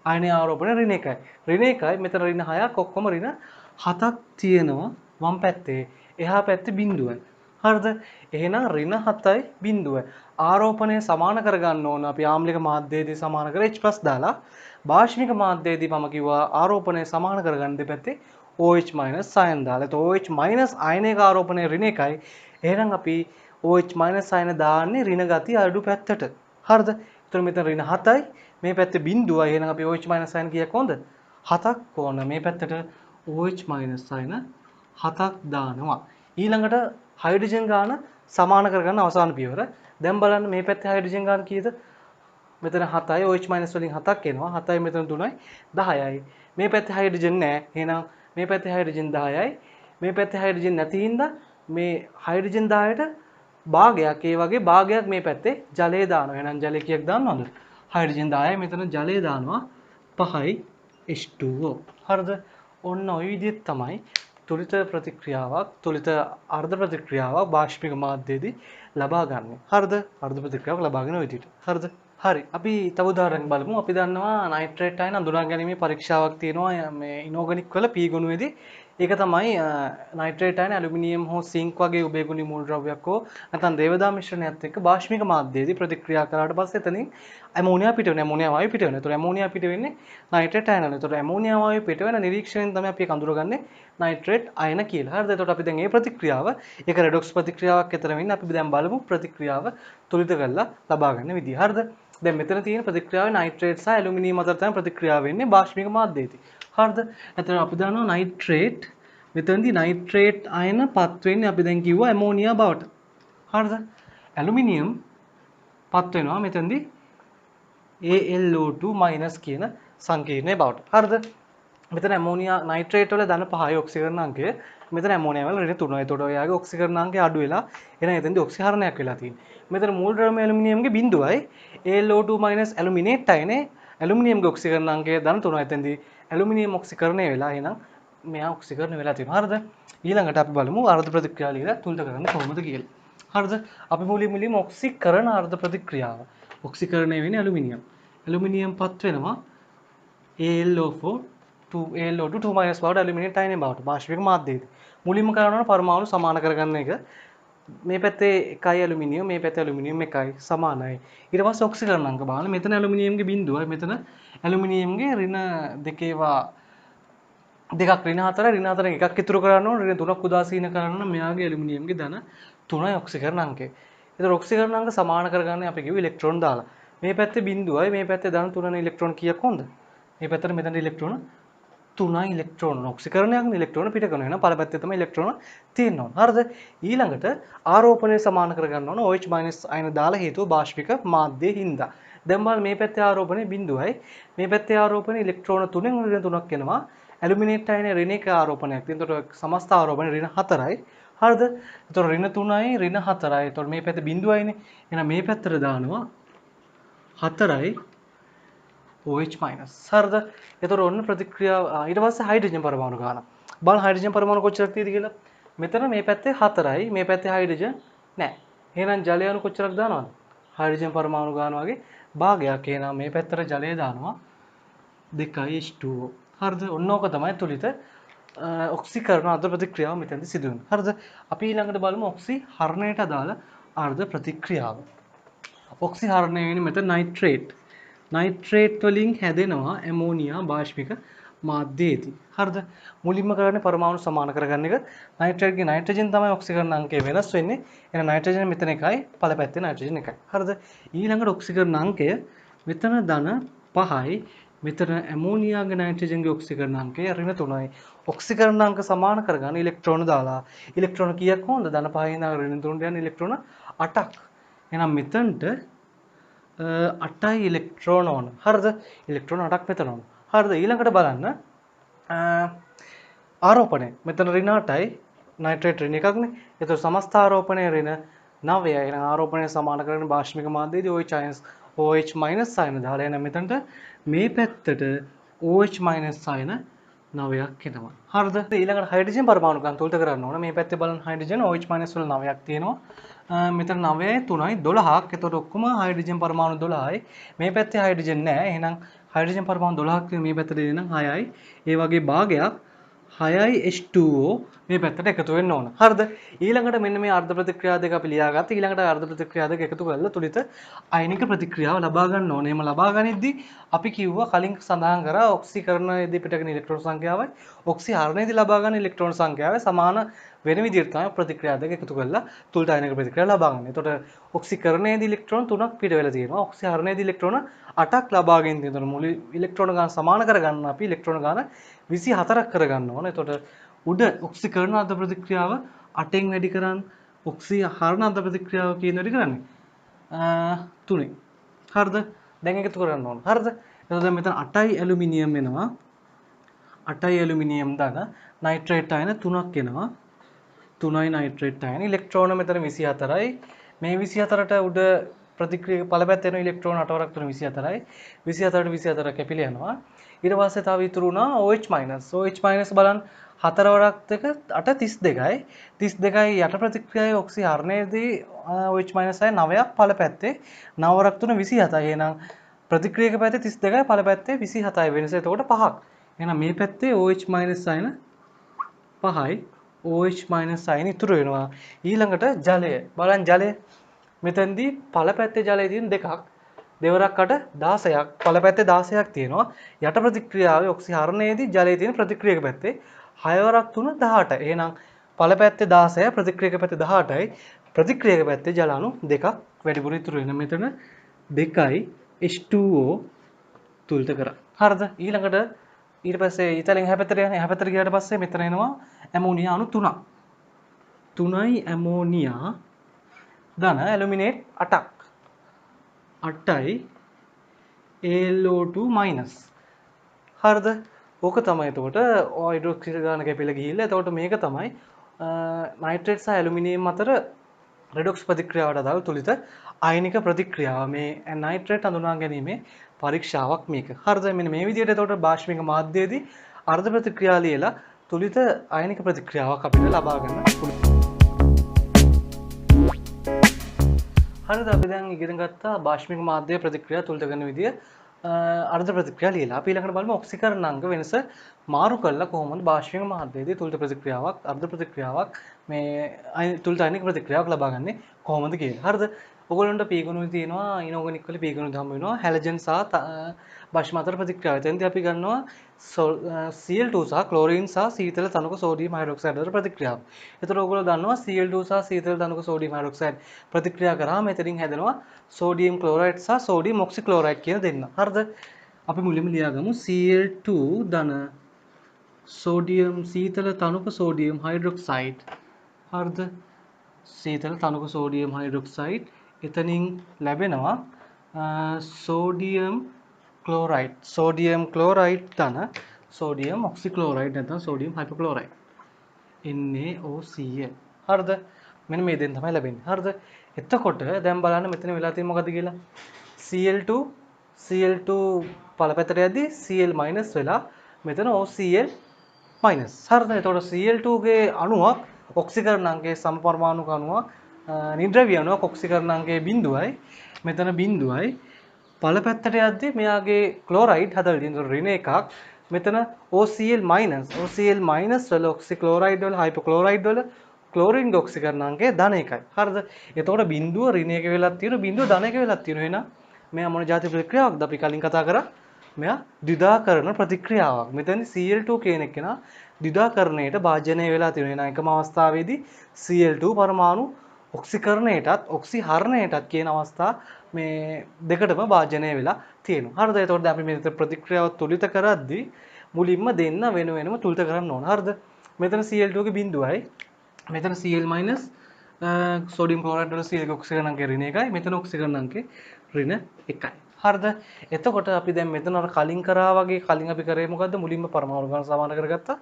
අයනීය ආරෝපණය ඍණ 1යි. ඍණ 1යි මෙතන ඍණ 6ක් ඔක්කොම ඍණ 7ක් තියෙනවා වම් පැත්තේ. එහා පැත්තේ බිඳුවයි. හරිද? එහෙනම් ඍණ 7යි බිඳුවයි. ආරෝපණය සමාන කරගන්න ඕන අපි ආම්ලික මාධ්‍යයේදී සමාන කර H+ දාලා භාෂ්මික මාධ්‍යයේදී මම කිව්වා ආරෝපණය සමාන කරගන්න දෙපැත්තේ OH- sign දාලා. ඒත් OH- අයනයක ආරෝපණය ඍණ 1යි. එහෙනම් අපි OH- sign දාන්නේ ඍණ ගති අඩු පැත්තට. හරිද? එතකොට මෙතන ඍණ 7යි මේ පැත්තේ බිඳුවයි. එහෙනම් අපි OH- sign කීයක් ඕනද? 7ක් ඕන. මේ පැත්තට OH- sign 7ක් දානවා. ඊළඟට හයිඩ්‍රජන් ගාන සමාන කරගන්න අවසාන පියවර. දැන් බලන්න මේ පැත්තේ හයිඩ්‍රජන් ගාන කීයද? මෙතන 7යි OH- වලින් 7ක් එනවා. 7යි මෙතන 3යි 10යි. මේ පැත්තේ හයිඩ්‍රජන් නැහැ. එහෙනම් මේ පැත්තේ හයිඩ්‍රජන් 10යි. මේ පැත්තේ හයිඩ්‍රජන් නැති හින්දා මේ හයිඩ්‍රජන් 10ට භාගයක් ඒ වගේ භාගයක් මේ පැත්තේ ජලය දානවා. එහෙනම් ජලය කීයක් දානවද? හයිඩ්‍රජන් 10යි මෙතන ජලය දානවා 5යි H2O. හරිද? ඔන්න ওই විදිහට තමයි තුලිත ප්‍රතික්‍රියාවක් තුලිත අර්ධ ප්‍රතික්‍රියාවක් බාෂ්පික මාධ්‍යයේදී ලබා ගන්න. හරිද? අර්ධ ප්‍රතික්‍රියාවක් ලබාගෙන ওই විදිහට. හරිද? හරි. අපි තව උදාහරණයක් බලමු. අපි දන්නවා නයිට්‍රේට් අයන අඳුනා ගැනීමේ පරීක්ෂාවක් තියෙනවා මේ ඉනෝගනික් වල P ගුණයේදී. ඒක තමයි නයිට්‍රේට් අයන ඇලුමිනියම් හෝ සිංක් වගේ උභයගුණී මූලද්‍රව්‍යයක් හෝ නැත්නම් දේවදා මිශ්‍රණයත් එක්ක බාෂ්පික මාධ්‍යයේදී ප්‍රතික්‍රියා කරාට පස්සේ එතනින් ඇමෝනියා පිට වෙනවා. ඇමෝනියා වායුව පිට වෙනවා. ඒතකොට ඇමෝනියා පිට වෙන්නේ නයිට්‍රේට් අයන වල. ඒතකොට ඇමෝනියා වායුව පිට වෙන නිරීක්ෂණයෙන් තමයි අපි ඒක අඳුරගන්නේ නයිට්‍රේට් අයන කියලා. හරිද? එතකොට අපි දැන් මේ ප්‍රතික්‍රියාව ඒක රෙඩොක්ස් ප්‍රතික්‍රියාවක් විතර වෙන්නේ. අපි දැන් බලමු ප්‍රතික්‍රියාව තුලිත කරලා ලබා ගන්න විදිය. හරිද? දැන් මෙතන තියෙන ප්‍රතික්‍රියාවේ නයිට්‍රේට් සහ ඇලුමිනියම් අතර තමයි ප්‍රතික්‍රියාව වෙන්නේ බාෂ්පික මාධ්‍යයේදී. හරිද? එතන අපි දන්නවා නයිට්‍රේට් මෙතනදී නයිට්‍රේට් අයන පත් වෙන්නේ අපි දැන් කිව්වා ඇමෝනියා බවට. හරිද? ඇලුමිනියම් පත් වෙනවා මෙතනදී AlO2- කියන සංකීර්ණයේ බවට. හරිද? මෙතන ඇමෝනියා නයිට්‍රේට් වල ධන 5යි ඔක්සිකරණ අංකය. මෙතන ඇමෝනියා වල ඍණ 3යි. එතකොට ඔයාගේ ඔක්සිකරණ අංකය අඩු වෙලා එහෙනම් එතනදී ඔක්සිහරණයක් වෙලා තියෙනවා. මෙතන මූල ද්‍රව්‍ය ඇලුමිනියම්ගේ බිඳුවයි AlO2- ඇලුමිනේට් අයනේ ඇලුමිනියම්ගේ ඔක්සිකරණ අංකය ධන 3යි. එතනදී ඇලුමිනියම් ඔක්සිකරණය වෙලා එහෙනම් මෙයා ඔක්සිකරණය වෙලා තියෙනවා. හරිද? ඊළඟට අපි බලමු අර්ධ ප්‍රතික්‍රියාව ලියලා තුලිත කරන්නේ කොහොමද කියලා. හරිද? අපි මුලින්ම ඔක්සිකරණ අර්ධ ප්‍රතික්‍රියාව. ඔක්සිකරණය වෙන්නේ ඇලුමිනියම්. ඇලුමිනියම් පත් වෙනවා AlO2 2- බවට ඇලුමිනේට් අයනේ බවට බාෂ්පික මාධ්‍යයේදී. මුලින්ම කරනවා පරමාණු සමාන කරගන්න එක. මේ පැත්තේ එකයි ඇලුමිනියම් මේ පැත්තේ ඇලුමිනියම් එකයි සමානයි. ඊට පස්සේ ඔක්සිකරණ අංක බලන්න. මෙතන ඇලුමිනියම්ගේ බිඳුවයි මෙතන ඇලුමිනියම්ගේ ඍණ දෙකේවා දෙකක් ඍණ 4යි ඍණ 4න් එකක් ඉතුරු කරන්න ඕන ඍණ 3ක් උදාසීන කරන්න මෙයාගේ ඇලුමිනියම්ගේ ධන 3යි ඔක්සිකරණ අංකය. ඒතර ඔක්සිකරණ අංක සමාන කරගන්නේ අපි කිව්ව ඉලෙක්ට්‍රෝන දාලා. මේ පැත්තේ බිඳුවයි මේ පැත්තේ ධන 3නේ ඉලෙක්ට්‍රෝන කීයක් හොඳ? මේ පැත්තට මෙතන ඉලෙක්ට්‍රෝන 3යි ඉලෙක්ට්‍රෝන ඔක්සිකරණයක් ඉලෙක්ට්‍රෝන පිට කරනවා. එහෙනම් පළ පැත්තේ තමයි ඉලෙක්ට්‍රෝන තියෙන්න ඕන. හරිද? ඊළඟට ආරෝපණය සමාන කරගන්න ඕන OH- අයන දාලා හේතුව බාෂ්පික මාධ්‍යයේ හින්දා. දැන් බලන්න මේ පැත්තේ ආරෝපණය බිඳුවයි මේ පැත්තේ ආරෝපණය ඉලෙක්ට්‍රෝන 3න් ඍණ 3ක් එනවා. ඇලුමිනේට් අයනේ ඍණ 1 ආරෝපණයක්. එතකොට සමස්ත ආරෝපණය ඍණ 4යි. හරිද? එතකොට ඍණ 3යි ඍණ 4යි. එතකොට මේ පැත්තේ බිඳුවයිනේ. එහෙනම් මේ පැත්තට දානවා 4යි OH-. හරිද? එතකොට ඔන්න ප්‍රතික්‍රියාව ඊට පස්සේ හයිඩ්‍රජන් පරමාණු ගන්න. බලන්න හයිඩ්‍රජන් පරමාණු කොච්චරක් තියෙද කියලා. මෙතන මේ පැත්තේ 4යි මේ පැත්තේ හයිඩ්‍රජන් නැහැ. එහෙනම් ජලය අණු කොච්චරක් දානවද? හයිඩ්‍රජන් පරමාණු ගන්න වගේ භාගයක්. එහෙනම් මේ පැත්තට ජලය දානවා 2යි H2O. හරිද? ඔන්න ඕක තමයි තුලිත ඔක්සිකරණ අර්ධ ප්‍රතික්‍රියාව මෙතනදී සිදු වෙනවා. හරිද? අපි ඊළඟට බලමු ඔක්සිහරණයට අදාළ අර්ධ ප්‍රතික්‍රියාව. ඔක්සිහරණය වෙන්නේ මෙතන නයිට්‍රේට්. නයිට්‍රේට් වලින් හැදෙනවා ඇමෝනියා බාෂ්පික මාධ්‍යයේදී. හරිද? මුලින්ම කරන්නේ පරමාණු සමාන කරගන්න එක. නයිට්‍රේට්ගේ නයිට්‍රජන් තමයි ඔක්සිකරණ අංකය වෙනස් වෙන්නේ. එහෙනම් නයිට්‍රජන් මෙතන එකයි පළ පැත්තේ නයිට්‍රජන් එකයි. හරිද? ඊළඟට ඔක්සිකරණ අංකය මෙතන ධන 5යි මෙතන ඇමෝනියාගේ නයිට්‍රජන්ගේ ඔක්සිකරණ අංකය ඍණ 3යි. ඔක්සිකරණ අංක සමාන කරගන්න ඉලෙක්ට්‍රෝන දාලා. ඉලෙක්ට්‍රෝන කීයක් හොඳ? ධන 5 ඉඳන් ඍණ 3ට යන ඉලෙක්ට්‍රෝන 8ක්. එහෙනම් මෙතනට 8යි ඉලෙක්ට්‍රෝන ඕන. හරිද? ඉලෙක්ට්‍රෝන 8ක් මෙතන ඕන. හරිද? ඊළඟට බලන්න ආරෝපණය. මෙතන ඍණ 8යි නයිට්‍රේට් ඍණ එකක්නේ. ඒතකොට සමස්ත ආරෝපණය ඍණ 9යි. එහෙනම් ආරෝපණය සමාන කරගෙන බාෂ්පික මාධ්‍යයේදී OH- අයන දාලා එහෙනම් මෙතනට මේ පැත්තට OH- අයන 9ක් එනවා. හරිද? ඊළඟට හයිඩ්‍රජන් පරමාණු ගන්න තුලත කරන්න ඕන. මේ පැත්තේ බලන්න හයිඩ්‍රජන් OH- වල 9ක් තියෙනවා. මෙතන 9යි 3යි 12ක්. එතකොට ඔක්කොම හයිඩ්‍රජන් පරමාණු 12යි. මේ පැත්තේ හයිඩ්‍රජන් නැහැ. එහෙනම් හයිඩ්‍රජන් පරමාණු 12ක් තියෙන මේ පැත්තට දෙන 6යි. ඒ වගේ භාගයක් 6යි H2O මේ පැත්තට එකතු වෙන්න ඕන. හරිද? ඊළඟට මෙන්න මේ අර්ධ ප්‍රතික්‍රියා දෙක අපි ලියාගත්තා. ඊළඟට අර්ධ ප්‍රතික්‍රියා දෙක එකතු කරලා තුලිත අයනික ප්‍රතික්‍රියාව ලබා ගන්න ඕනේ. එහෙම ලබා ගනිද්දී අපි කිව්වා කලින් සඳහන් කරා ඔක්සිකරණයේදී පිටගෙන ඉලෙක්ට්‍රෝන සංඛ්‍යාවයි ඔක්සිහරණයේදී ලබා ගන්න ඉලෙක්ට්‍රෝන සංඛ්‍යාවයි සමාන වෙන විදිහට තමයි ප්‍රතික්‍රියා දෙක එකතු කරලා තුලිත අයනික ප්‍රතික්‍රියාව ලබා ගන්න. එතකොට ඔක්සිකරණයේදී ඉලෙක්ට්‍රෝන 3ක් පිට වෙලා තියෙනවා. ඔක්සිහරණයේදී ඉලෙක්ට්‍රෝන 8ක් ලබාගෙන තියෙනවා. මුළු ඉලෙක්ට්‍රෝන ගාන සමාන කරගන්න අපි ඉලෙක්ට්‍රෝන ගාන 24ක් කරගන්න ඕන. එතකොට උඩ ඔක්සිකරණ අර්ධ ප්‍රතික්‍රියාව 8න් වැඩි කරන් ඔක්සිහරණ අර්ධ ප්‍රතික්‍රියාව කියන වැඩි කරන්නේ 3න්. හරිද? දැන් එකතු කරන්න ඕන. හරිද? එතකොට මෙතන 8යි ඇලුමිනියම් එනවා 8යි ඇලුමිනියම් ධන නයිට්‍රේට් අයන 3ක් එනවා. 3යි නයිට්‍රේට් අයන ඉලෙක්ට්‍රෝන මෙතන 24යි. මේ 24ට උඩ ප්‍රතික්‍රියා පළපැත්තේ යන ඉලෙක්ට්‍රෝන 8වරක් තුන 24යි. 24ට 24 කැපිලා යනවා. ඊට පස්සේ තව ඉතුරු වුණා OH-. OH- බලන්න 4 වරක් දෙක 8 32යි. 32යි යට ප්‍රතික්‍රියාවේ ඔක්සි හරණයේදී OH- අය 9ක් පළපැත්තේ 9 වරක් තුන 27යි. එහෙනම් ප්‍රතික්‍රියක පැත්තේ 32යි පළපැත්තේ 27යි වෙනස. එතකොට 5ක්. එහෙනම් මේ පැත්තේ OH- අයන 5යි. OH- අයන ඉතුරු වෙනවා. ඊළඟට ජලය. බලන්න ජලය. මෙතෙන්දී පළපැත්තේ ජලය තියෙන දෙකක්. දෙවරක් 8 16ක්. පළපැත්තේ 16ක් තියෙනවා. යට ප්‍රතික්‍රියාවේ ඔක්සිහරණයේදී ජලයේ තියෙන ප්‍රතික්‍රියක පැත්තේ 6 වරක් 3 18. එහෙනම් පළපැත්තේ 16යි ප්‍රතික්‍රියක පැත්තේ 18යි. ප්‍රතික්‍රියක පැත්තේ ජල අණු දෙකක් වැඩිපුර ඉතුරු වෙන. මෙතන 2යි H2O තුලිත කරා. හරිද? ඊළඟට ඊට පස්සේ ඊතලෙන් එහා පැත්තට යන්නේ. එහා පැත්තට ගියාට පස්සේ මෙතන එනවා ඇමෝනියා අණු 3ක්. 3යි ඇමෝනියා ධන ඇලුමිනේට් 8ක්. 8යි AlO2-. හරිද? ඕක තමයි එතකොට හයිඩ්‍රොක්සිඩ් ගාන කැපිලා ගිහිල්ලා එතකොට මේක තමයි නයිට්‍රේට් සහ ඇලුමිනියම් අතර රෙඩොක්ස් ප්‍රතික්‍රියාවට අදාළ තුලිත අයනික ප්‍රතික්‍රියාව. මේ නයිට්‍රේට් හඳුනා ගැනීමේ පරීක්ෂාවක් මේක. හරිද? මෙන්න මේ විදිහට එතකොට බාෂ්මික මාධ්‍යයේදී අර්ධ ප්‍රතික්‍රියා ලියලා තුලිත අයනික ප්‍රතික්‍රියාවක් අපිට ලබා ගන්න පුළුවන්. හරිද? අපි දැන් ඉගෙන ගත්තා බාෂ්මික මාධ්‍ය ප්‍රතික්‍රියා තුලිත කරන විදිය අර්ධ ප්‍රතික්‍රියා ලියලා. අපි ඊළඟට බලමු ඔක්සිකරණ අංග වෙනස මාරු කළා කොහොමද බාෂ්මික මාධ්‍යයේදී තුලිත ප්‍රතික්‍රියාවක් අර්ධ ප්‍රතික්‍රියාවක් මේ තුලිත අයනික ප්‍රතික්‍රියාවක් ලබා ගන්නේ කොහොමද කියලා. හරිද? ඔයගොල්ලන්ට පීගණුයි තියෙනවා ඉනෝගනික් වල පීගණුයි හම්බ වෙනවා හැලජන් සහ බාෂ්ම අතර ප්‍රතික්‍රියාව. එතෙන්දී අපි ගන්නවා Cl2 සහ ක්ලෝරින් සහ සීතල තනක සෝඩියම් හයිඩ්‍රොක්සයිඩ් අතර ප්‍රතික්‍රියාව. ඒතර ඔයගොල්ලෝ දන්නවා Cl2 සහ සීතල තනක සෝඩියම් හයිඩ්‍රොක්සයිඩ් ප්‍රතික්‍රියා කරාම එතනින් හැදෙනවා සෝඩියම් ක්ලෝරයිඩ් සහ සෝඩියම් ඔක්සික්ලෝරයිඩ් කියන දෙන්න. හරිද? අපි මුලින්ම ලියාගමු Cl2 ධන සෝඩියම් සීතල තනක සෝඩියම් හයිඩ්‍රොක්සයිඩ්. හරිද? සීතල තනක සෝඩියම් හයිඩ්‍රොක්සයිඩ් එතනින් ලැබෙනවා සෝඩියම් ක්ලෝරයිඩ්. සෝඩියම් ක්ලෝරයිඩ් ධන සෝඩියම් ඔක්සික්ලෝරයිඩ් නැත්නම් සෝඩියම් හයිපොක්ලෝරයිඩ්. NaOCl. හරිද? මෙන්න මේ දෙන්න තමයි ලැබෙන්නේ. හරිද? එතකොට දැන් බලන්න මෙතන වෙලා තියෙන්නේ මොකද්ද කියලා. Cl2 පළපැත්තට යද්දී Cl- වෙලා මෙතන OCl-. හරිද? එතකොට Cl2 ගේ අණුවක් ඔක්සිකරණ අංගයේ සම පරමාණුක අණුවක් නිද්‍රව්‍ය අණුවක් ඔක්සිකරණ අංගයේ බිඳුවයි. මෙතන බිඳුවයි. පළපැත්තට යද්දී මෙයාගේ ක්ලෝරයිඩ් හදලා තියෙන ඍණ එකක්. මෙතන OCl-. වල ඔක්සික්ලෝරයිඩ් වල හයිපොක්ලෝරයිඩ් වල ක්ලෝරින් ඔක්සිකරණ අංගය ධන එකයි. හරිද? එතකොට බිඳුව ඍණ එක වෙලක් තියෙනවා බිඳුව ධන එක වෙලක් තියෙනවා. එහෙනම් මෙයා මොන જાති ප්‍රතික්‍රියාවක්ද අපි කලින් කතා කරා? මෙයා ද්විධාකරණ ප්‍රතික්‍රියාවක්. මෙතන Cl2 කියන එක නා ද්විධාකරණයට භාජනය වෙලා තියෙනවා. එහෙනම් එකම අවස්ථාවේදී Cl2 පරමාණු ඔක්සිකරණයටත් ඔක්සිහරණයටත් කියන අවස්ථා මේ දෙකටම භාජනය වෙලා තියෙනවා. හරිද? එතකොට අපි මේ ප්‍රතික්‍රියාව තුලිත කරද්දී මුලින්ම දෙන්න වෙන වෙනම තුලිත කරන්න ඕන. හරිද? මෙතන Cl2 ගේ බිඳුවයි. මෙතන Cl- සෝඩියම් ක්ලෝරයිඩ් වල Cl ඔක්සිකරණ අංකය ඍණ 1යි. මෙතන ඔක්සිකරණ අංකය ඍණ 1යි. හරිද? එතකොට අපි දැන් මෙතන අර කලින් කරා වගේ කලින් අපි කරේ මොකද්ද? මුලින්ම පරමාණු ගණන සමාන කරගත්තා.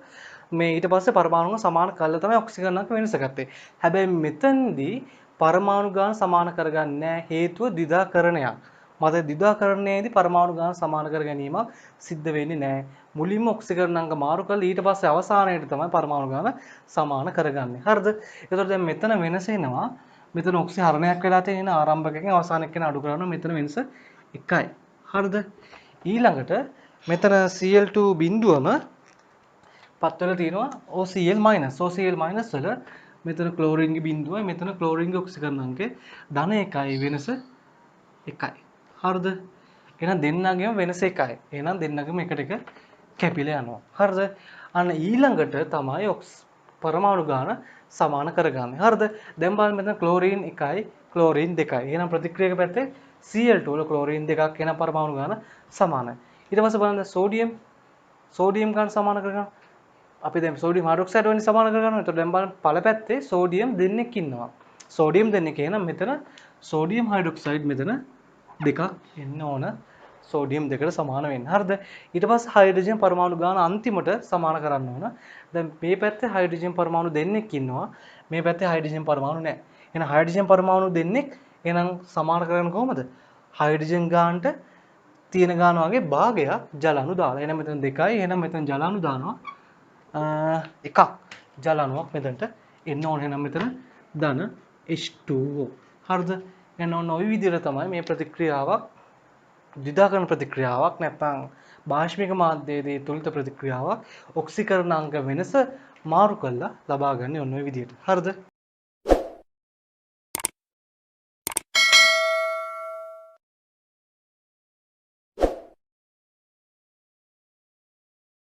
මේ ඊට පස්සේ පරමාණු සමාන කළා තමයි ඔක්සිකරණ අංක වෙනස ගත්තේ. හැබැයි මෙතනදී පරමාණු ගාන සමාන කරගන්නේ නැහැ හේතුව ද්විධාකරණයක්. මත ද්විධාකරණයේදී පරමාණු ගාන සමාන කර ගැනීමක් සිද්ධ වෙන්නේ නැහැ. මුලින්ම ඔක්සිකරණ අංග මාරු කරලා ඊට පස්සේ අවසානයේදී තමයි පරමාණු ගාන සමාන කරගන්නේ. හරිද? එතකොට දැන් මෙතන වෙනස එනවා. මෙතන ඔක්සිහරණයක් වෙලා තියෙන ආරම්භකයෙන් අවසානයක් කියන අඩු කරනවා. මෙතන වෙනස 1යි. හරිද? ඊළඟට මෙතන Cl2 බිඳුවම පත් වෙලා තියෙනවා OCl-. OCl- වල මෙතන ක්ලෝරින්ගේ බිඳුවයි මෙතන ක්ලෝරින්ගේ ඔක්සිකරණ අංකය ධන 1යි වෙනස 1යි. හරිද? එහෙනම් දෙන්නගේම වෙනස 1යි. එහෙනම් දෙන්නගේම එකට එක කැපිලා යනවා. හරිද? අන්න ඊළඟට තමයි පරමාණු ගාන සමාන කරගන්නේ. හරිද? දැන් බලන්න මෙතන ක්ලෝරින් 1යි ක්ලෝරින් 2යි. එහෙනම් ප්‍රතික්‍රියක පැත්තේ Cl2 වල ක්ලෝරින් 2ක් එන පරමාණු ගාන සමානයි. ඊට පස්සේ බලන්න සෝඩියම් ගාන සමාන කරගන්න. අපි දැන් සෝඩියම් හයිඩ්‍රොක්සයිඩ් වලින් සමාන කරගන්නවා. එතකොට දැන් බලන්න පළපැත්තේ සෝඩියම් දෙන්නෙක් ඉන්නවා. සෝඩියම් දෙන්නෙක් එහෙනම් මෙතන සෝඩියම් හයිඩ්‍රොක්සයිඩ් මෙතන දෙකක් එන්න ඕන. සෝඩියම් දෙකට සමාන වෙන්න. හරිද? ඊට පස්සේ හයිඩ්‍රජන් පරමාණු ගාන අන්තිමට සමාන කරන්න ඕන. දැන් මේ පැත්තේ හයිඩ්‍රජන් පරමාණු දෙන්නෙක් ඉන්නවා. මේ පැත්තේ හයිඩ්‍රජන් පරමාණු නැහැ. එහෙනම් හයිඩ්‍රජන් පරමාණු දෙන්නෙක් එහෙනම් සමාන කරන්නේ කොහොමද? හයිඩ්‍රජන් ගානට තියෙන ගාන වගේ භාගයක් ජල අණු දාලා. එහෙනම් මෙතන 2යි. එහෙනම් මෙතන ජල අණු දානවා. එකක් ජල අණුවක් මෙතනට එන්න ඕන. එහෙනම් මෙතන ධන H2O. හරිද? එහෙනම් ඔන්න ওই විදිහට තමයි මේ ප්‍රතික්‍රියාවක් ද්විධාකරණ ප්‍රතික්‍රියාවක් නැත්නම් භාෂ්මික මාධ්‍යයේදී තුලිත ප්‍රතික්‍රියාවක් ඔක්සිකරණාංක වෙනස මාරු කරලා ලබා ගන්න ඔන්න ඔය විදිහට. හරිද?